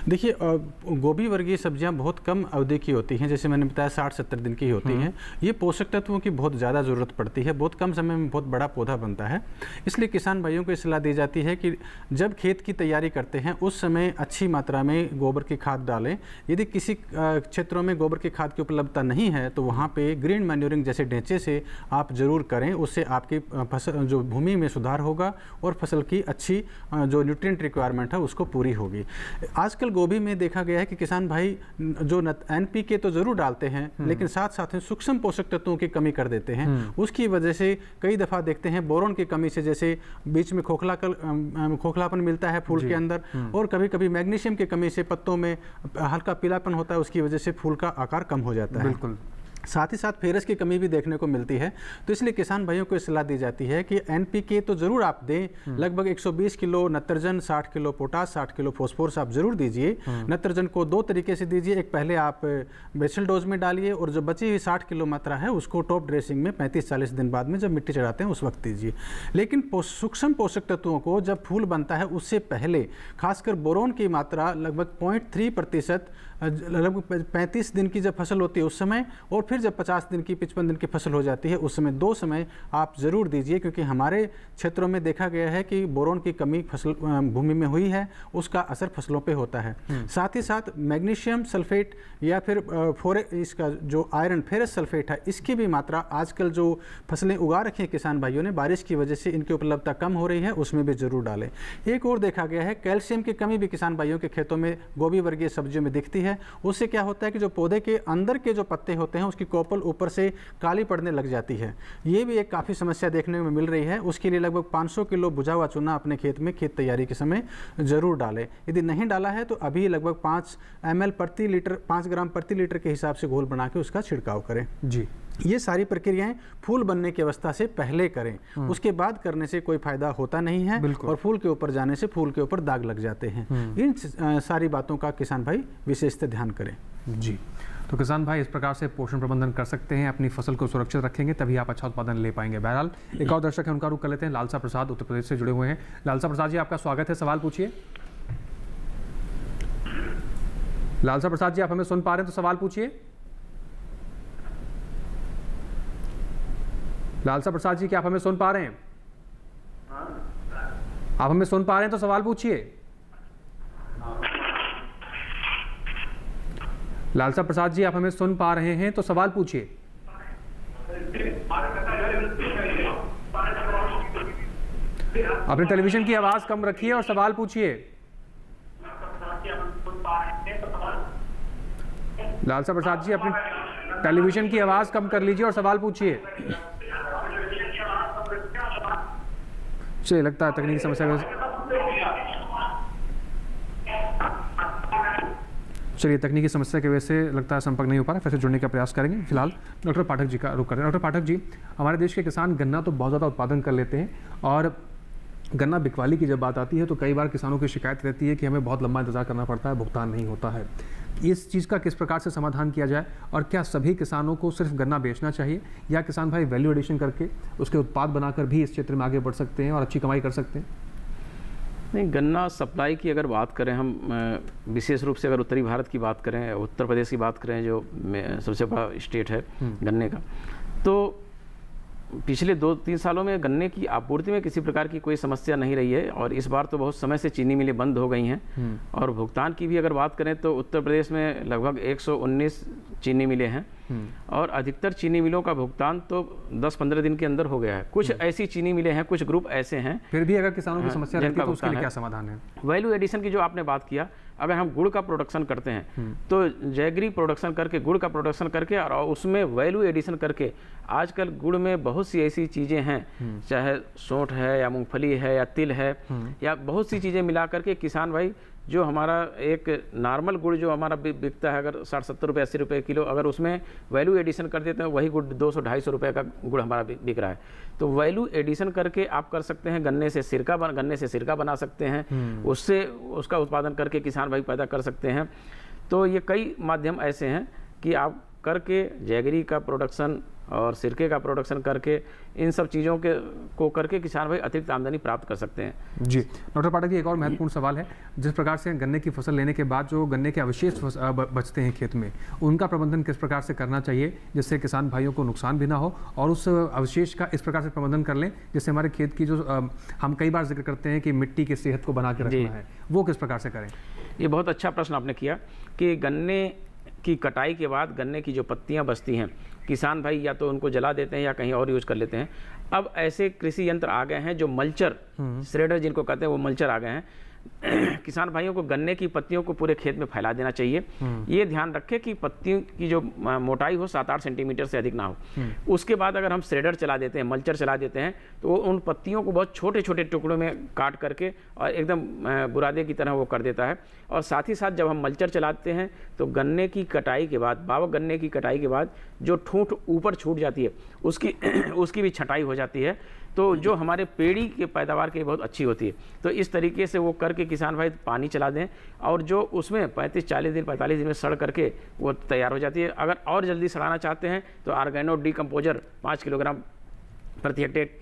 देखिए, गोभी वर्गीय सब्जियां बहुत कम अवधि की होती हैं, जैसे मैंने बताया 60-70 दिन की होती हैं। ये पोषक तत्वों की बहुत ज़्यादा ज़रूरत पड़ती है, बहुत कम समय में बहुत बड़ा पौधा बनता है। इसलिए किसान भाइयों को सलाह दी जाती है कि जब खेत की तैयारी करते हैं उस समय अच्छी मात्रा में गोबर की खाद डालें। यदि किसी क्षेत्रों में गोबर की खाद की उपलब्धता नहीं है तो वहाँ पर ग्रीन मैन्योरिंग जैसे ढेंचे से आप ज़रूर करें। उससे आपकी फसल जो भूमि में सुधार होगा और फसल की अच्छी जो न्यूट्रिएंट रिक्वायरमेंट है उसको पूरी होगी। आजकल गोभी में देखा गया है कि किसान भाई जो NPK तो जरूर डालते हैं, लेकिन साथ साथ में सूक्ष्म पोषक तत्वों की कमी कर देते हैं। उसकी वजह से कई दफ़ा देखते हैं बोरोन की कमी से जैसे बीच में खोखलापन मिलता है फूल के अंदर, और कभी कभी मैग्नीशियम की कमी से पत्तों में हल्का पीलापन होता है, उसकी वजह से फूल का आकार कम हो जाता है। बिल्कुल। साथ ही साथ फेरस की कमी भी देखने को मिलती है। तो इसलिए किसान भाइयों को सलाह दी जाती है कि NPK तो ज़रूर आप दें, लगभग 120 किलो नत्रजन, 60 किलो पोटास, 60 किलो फॉस्फोरस आप ज़रूर दीजिए। नत्रजन को 2 तरीके से दीजिए। एक, पहले आप बेसल डोज में डालिए, और जो बची हुई 60 किलो मात्रा है उसको टॉप ड्रेसिंग में 35-40 दिन बाद में जब मिट्टी चढ़ाते हैं उस वक्त दीजिए। लेकिन सूक्ष्म पोषक तत्वों को जब फूल बनता है उससे पहले खासकर बोरोन की मात्रा लगभग 0.3%, लगभग 35 दिन की जब फसल होती है उस समय, और फिर जब 50 दिन की 55 दिन की फसल हो जाती है उस समय 2 समय आप ज़रूर दीजिए। क्योंकि हमारे क्षेत्रों में देखा गया है कि बोरोन की कमी फसल भूमि में हुई है, उसका असर फसलों पे होता है। साथ ही साथ मैग्नीशियम सल्फेट या फिर इसका जो आयरन फेरस सल्फेट है, इसकी भी मात्रा आजकल जो फसलें उगा रखी हैं किसान भाइयों ने, बारिश की वजह से इनकी उपलब्धता कम हो रही है, उसमें भी ज़रूर डालें। एक और देखा गया है कैल्शियम की कमी भी किसान भाइयों के खेतों में गोभी वर्गीय सब्जियों में दिखती है। उससे क्या होता है कि जो पौधे के अंदर के जो पत्ते होते हैं उसकी कोपल ऊपर से काली पड़ने लग जाती है। ये भी एक काफ़ी समस्या देखने में मिल रही है। उसके लिए लगभग 500 किलो भुजा हुआ चूना अपने खेत में खेत तैयारी के समय जरूर डालें। यदि नहीं डाला है तो अभी लगभग 5 ml प्रति लीटर, 5 ग्राम प्रति लीटर के हिसाब से घोल बना के उसका छिड़काव करें। जी, ये सारी प्रक्रियाएं फूल बनने की अवस्था से पहले करें, उसके बाद करने से कोई फायदा होता नहीं है, और फूल के ऊपर जाने से फूल के ऊपर दाग लग जाते हैं। इन सारी बातों का किसान भाई विशेषतः ध्यान करें। जी, तो किसान भाई इस प्रकार से पोषण प्रबंधन कर सकते हैं, अपनी फसल को सुरक्षित रखेंगे तभी आप अच्छा उत्पादन ले पाएंगे। बहरहाल एक और दर्शक है, उनका रुख कर लेते हैं। लालसा प्रसाद उत्तर प्रदेश से जुड़े हुए हैं। लालसा प्रसाद जी, आपका स्वागत है, सवाल पूछिए। लालसा प्रसाद जी, आप हमें सुन पा रहे हैं तो सवाल पूछिए। लालसा प्रसाद जी, क्या आप हमें सुन पा रहे हैं? आप हमें सुन पा रहे हैं तो सवाल पूछिए। लालसा प्रसाद जी, आप हमें सुन पा रहे हैं तो सवाल पूछिए। अपने टेलीविजन की आवाज कम रखिए और सवाल पूछिए। लालसा प्रसाद जी, अपने टेलीविजन की आवाज कम कर लीजिए और सवाल पूछिए। चलिए, लगता है तकनीकी समस्या। चलिए, तकनीकी समस्या की वजह से लगता है संपर्क नहीं हो पा रहा, फिर से जुड़ने का प्रयास करेंगे। फिलहाल डॉक्टर पाठक जी का रुख करते हैं। डॉक्टर पाठक जी, हमारे देश के किसान गन्ना तो बहुत ज़्यादा उत्पादन कर लेते हैं, और गन्ना बिकवाली की जब बात आती है तो कई बार किसानों की शिकायत रहती है कि हमें बहुत लंबा इंतजार करना पड़ता है, भुगतान नहीं होता है। इस चीज़ का किस प्रकार से समाधान किया जाए, और क्या सभी किसानों को सिर्फ गन्ना बेचना चाहिए, या किसान भाई वैल्यू एडिशन करके उसके उत्पाद बनाकर भी इस क्षेत्र में आगे बढ़ सकते हैं और अच्छी कमाई कर सकते हैं? नहीं, गन्ना सप्लाई की अगर बात करें हम, विशेष रूप से अगर उत्तरी भारत की बात करें, उत्तर प्रदेश की बात करें जो सबसे बड़ा स्टेट है गन्ने का, तो पिछले 2-3 सालों में गन्ने की आपूर्ति में किसी प्रकार की कोई समस्या नहीं रही है। और इस बार तो बहुत समय से चीनी मिलें बंद हो गई हैं। और भुगतान की भी अगर बात करें तो उत्तर प्रदेश में लगभग 119 चीनी मिलें हैं, और अधिकतर चीनी मिलों का भुगतान तो 10-15 दिन के अंदर हो गया है। कुछ ऐसी चीनी मिलें हैं, कुछ ग्रुप ऐसे हैं। फिर भी अगर किसानों की समस्या रहती है तो उसके लिए क्या समाधान है? वैल्यू एडिशन की जो आपने बात किया, अगर हम गुड़ का प्रोडक्शन करते हैं तो जैगरी प्रोडक्शन करके, गुड़ का प्रोडक्शन करके, और उसमें वैल्यू एडिशन करके, आजकल गुड़ में बहुत सी ऐसी चीज़ें हैं, चाहे सौंठ है या मूंगफली है या तिल है, या बहुत सी चीज़ें मिला करके किसान भाई जो हमारा एक नॉर्मल गुड़ जो हमारा बिकता है अगर 60-70 रुपये 80 रुपये किलो, अगर उसमें वैल्यू एडिशन कर देते हैं वही गुड़ 200-250 रुपये का गुड़ हमारा बिक रहा है। तो वैल्यू एडिशन करके आप कर सकते हैं, गन्ने से सिरका बना सकते हैं, उससे उसका उत्पादन करके किसान भाई पैदा कर सकते हैं। तो ये कई माध्यम ऐसे हैं कि आप करके जैगरी का प्रोडक्शन और सिरके का प्रोडक्शन करके इन सब चीज़ों को करके किसान भाई अतिरिक्त आमदनी प्राप्त कर सकते हैं। जी डॉक्टर पाठक जी, एक और महत्वपूर्ण सवाल है, जिस प्रकार से गन्ने की फसल लेने के बाद जो गन्ने के अवशेष बचते हैं खेत में, उनका प्रबंधन किस प्रकार से करना चाहिए जिससे किसान भाइयों को नुकसान भी ना हो, और उस अवशेष का इस प्रकार से प्रबंधन कर लें जिससे हमारे खेत की जो हम कई बार जिक्र करते हैं कि मिट्टी की सेहत को बना के रखना है, वो किस प्रकार से करें? ये बहुत अच्छा प्रश्न आपने किया कि गन्ने की कटाई के बाद गन्ने की जो पत्तियां बचती हैं, किसान भाई या तो उनको जला देते हैं या कहीं और यूज कर लेते हैं। अब ऐसे कृषि यंत्र आ गए हैं जो मल्चर, श्रेडर जिनको कहते हैं, वो मल्चर आ गए हैं। किसान भाइयों को गन्ने की पत्तियों को पूरे खेत में फैला देना चाहिए। ये ध्यान रखें कि पत्तियों की जो मोटाई हो 7-8 सेंटीमीटर से अधिक ना हो। उसके बाद अगर हम श्रेडर चला देते हैं, मल्चर चला देते हैं, तो उन पत्तियों को बहुत छोटे छोटे टुकड़ों में काट करके और एकदम बुरादे की तरह वो कर देता है। और साथ ही साथ जब हम मल्चर चलाते हैं तो गन्ने की कटाई के बाद, बावक गन्ने की कटाई के बाद जो ठूंठ ऊपर छूट जाती है उसकी भी छटाई हो जाती है, तो जो हमारे पेड़ी के पैदावार की बहुत अच्छी होती है। तो इस तरीके से वो करके किसान भाई पानी चला दें और जो उसमें 35-40 दिन 45 दिन में सड़ करके वो तैयार हो जाती है। अगर और जल्दी सड़ाना चाहते हैं तो ऑर्गेनो डीकम्पोजर 5 किलोग्राम प्रति हेक्टेयर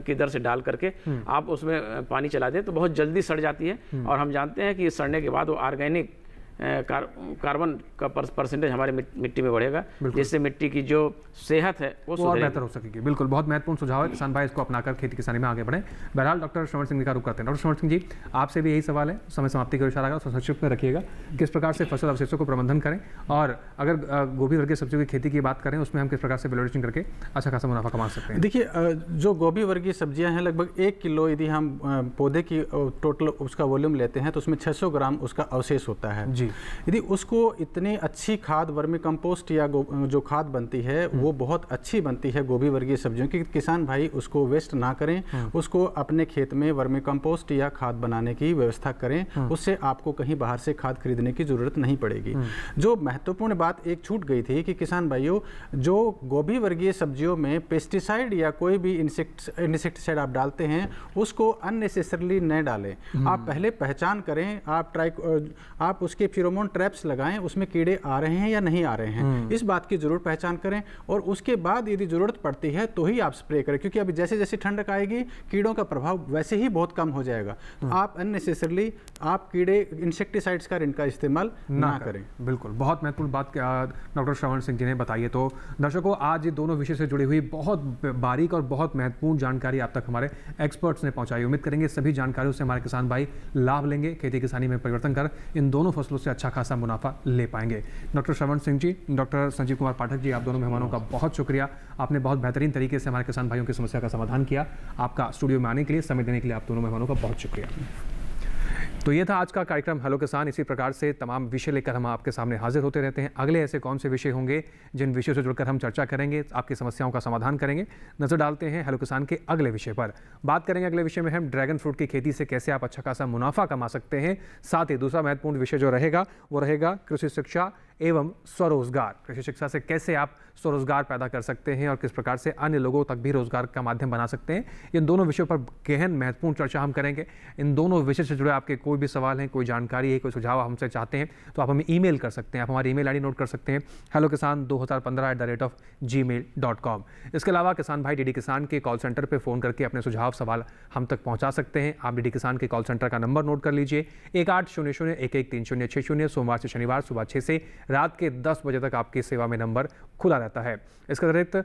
की दर से डाल करके आप उसमें पानी चला दें तो बहुत जल्दी सड़ जाती है। और हम जानते हैं कि सड़ने के बाद वो ऑर्गेनिक कार्बन का परसेंटेज हमारे मिट्टी में बढ़ेगा, जिससे मिट्टी की जो सेहत है वो और बेहतर हो सकेगी। बिल्कुल, बहुत महत्वपूर्ण सुझाव है, किसान भाई इसको अपनाकर खेती किसानी में आगे बढ़ें। बहरहाल डॉक्टर श्रवण सिंह जी का रुख करते हैं। डॉक्टर श्रवण सिंह जी, आपसे भी यही सवाल है, समय समाप्ति की ओर इशारा कर संक्षिप्त में रखिएगा, किस प्रकार से फसल अवशेषों को प्रबंधन करें, और अगर गोभी वर्गीय सब्जियों की खेती की बात करें उसमें हम किस प्रकार से वैल्यूएशन करके अच्छा खासा मुनाफा कमा सकते हैं? देखिए, जो गोभी वर्गीय सब्जियां हैं, लगभग 1 किलो यदि हम पौधे की टोटल उसका वॉल्यूम लेते हैं तो उसमें 600 ग्राम उसका अवशेष होता है जी। यदि उसको इतनी अच्छी खाद वर्मी कंपोस्ट या जो खाद बनती है वो बहुत अच्छी बनती है गोभी वर्गीय सब्जियों की, किसान भाई उसको वेस्ट ना करें, उसको अपने खेत में वर्मी कंपोस्ट या खाद बनाने की व्यवस्था करें, उससे आपको कहीं बाहर से खाद खरीदने की जरूरत नहीं पड़ेगी। जो महत्वपूर्ण बात एक छूट गई थी कि किसान भाइयों, जो गोभी वर्गीय सब्जियों में पेस्टिसाइड या कोई भी इंसेक्टिसाइड आप डालते हैं उसको अननेसेसरली न डालें। आप पहले पहचान करें, आप उसके फिरोमोन ट्रैप्स लगाएं, उसमें कीड़े आ रहे हैं या नहीं आ रहे हैं, इस बात की जरूर पहचान करें। और उसके बाद यदि जरूरत पड़ती है तो ही आप स्प्रे करें, क्योंकि अभी जैसे जैसे ठंडक आएगी कीड़ों का प्रभाव वैसे ही बहुत कम हो जाएगा। तो आप अननेसेसरली आप कीड़े इंसेक्टिसाइड्स का इनका इस्तेमाल ना करें। बिल्कुल, बहुत महत्वपूर्ण बात डॉक्टर श्रवण सिंह जी ने बताई है। तो दर्शकों, आज ये दोनों विषय से जुड़ी हुई बहुत बारीक और बहुत महत्वपूर्ण जानकारी आप तक हमारे एक्सपर्ट्स ने पहुंचाई। उम्मीद करेंगे सभी जानकारियों से हमारे किसान भाई लाभ लेंगे, खेती किसानी में परिवर्तन कर इन दोनों फसलों से अच्छा खासा मुनाफा ले पाएंगे। डॉक्टर श्रवण सिंह जी, डॉक्टर संजीव कुमार पाठक जी, आप दोनों मेहमानों का बहुत शुक्रिया। आपने बहुत बेहतरीन तरीके से हमारे किसान भाइयों की समस्या का समाधान किया। आपका स्टूडियो में आने के लिए, समय देने के लिए आप दोनों मेहमानों का बहुत शुक्रिया। तो ये था आज का कार्यक्रम हेलो किसान। इसी प्रकार से तमाम विषय लेकर हम आपके सामने हाजिर होते रहते हैं। अगले ऐसे कौन से विषय होंगे जिन विषयों से जुड़कर हम चर्चा करेंगे, आपकी समस्याओं का समाधान करेंगे, नजर डालते हैं हेलो किसान के अगले विषय पर। बात करेंगे अगले विषय में हम ड्रैगन फ्रूट की खेती से कैसे आप अच्छा खासा मुनाफा कमा सकते हैं। साथ ही दूसरा महत्वपूर्ण विषय जो रहेगा वो रहेगा कृषि शिक्षा एवं स्वरोजगार। कृषि शिक्षा से कैसे आप स्वरोजगार पैदा कर सकते हैं और किस प्रकार से अन्य लोगों तक भी रोजगार का माध्यम बना सकते हैं। इन दोनों विषयों पर गहन महत्वपूर्ण चर्चा हम करेंगे। इन दोनों विषय से जुड़े आपके कोई भी सवाल हैं, कोई जानकारी है, कोई सुझाव हमसे चाहते हैं तो आप हमें ईमेल कर सकते हैं। आप हमारी ईमेल आईडी नोट कर सकते हैं, hellokisan2015@gmail.com। इसके अलावा किसान भाई डीडी किसान के कॉल सेंटर पर फ़ोन करके अपने सुझाव सवाल हम तक पहुँचा सकते हैं। आप डीडी किसान के कॉल सेंटर का नंबर नोट कर लीजिए, 1800-113060। सोमवार से शनिवार सुबह 6 से रात के 10 बजे तक आपकी सेवा में नंबर खुला रहता है। इसके अतिरिक्त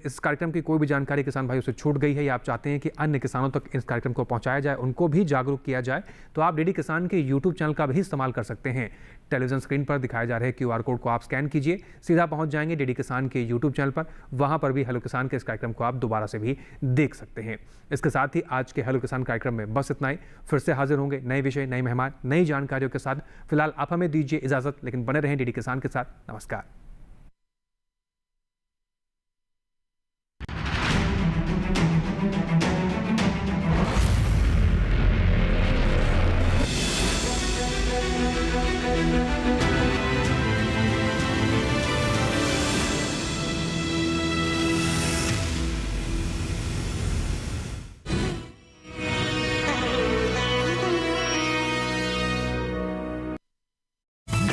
इस कार्यक्रम की कोई भी जानकारी किसान भाइयों से छूट गई है या आप चाहते हैं कि अन्य किसानों तक इस कार्यक्रम को पहुंचाया जाए, उनको भी जागरूक किया जाए, तो आप डीडी किसान के यूट्यूब चैनल का भी इस्तेमाल कर सकते हैं। टेलीविजन स्क्रीन पर दिखाए जा रहे QR कोड को आप स्कैन कीजिए, सीधा पहुंच जाएंगे डीडी किसान के यूट्यूब चैनल पर। वहां पर भी हेलो किसान के इस कार्यक्रम को आप दोबारा से भी देख सकते हैं। इसके साथ ही आज के हेलो किसान कार्यक्रम में बस इतना ही। फिर से हाजिर होंगे नए विषय, नए मेहमान, नई जानकारियों के साथ। फिलहाल आप हमें दीजिए इजाजत, लेकिन बने रहें डीडी किसान के साथ। नमस्कार।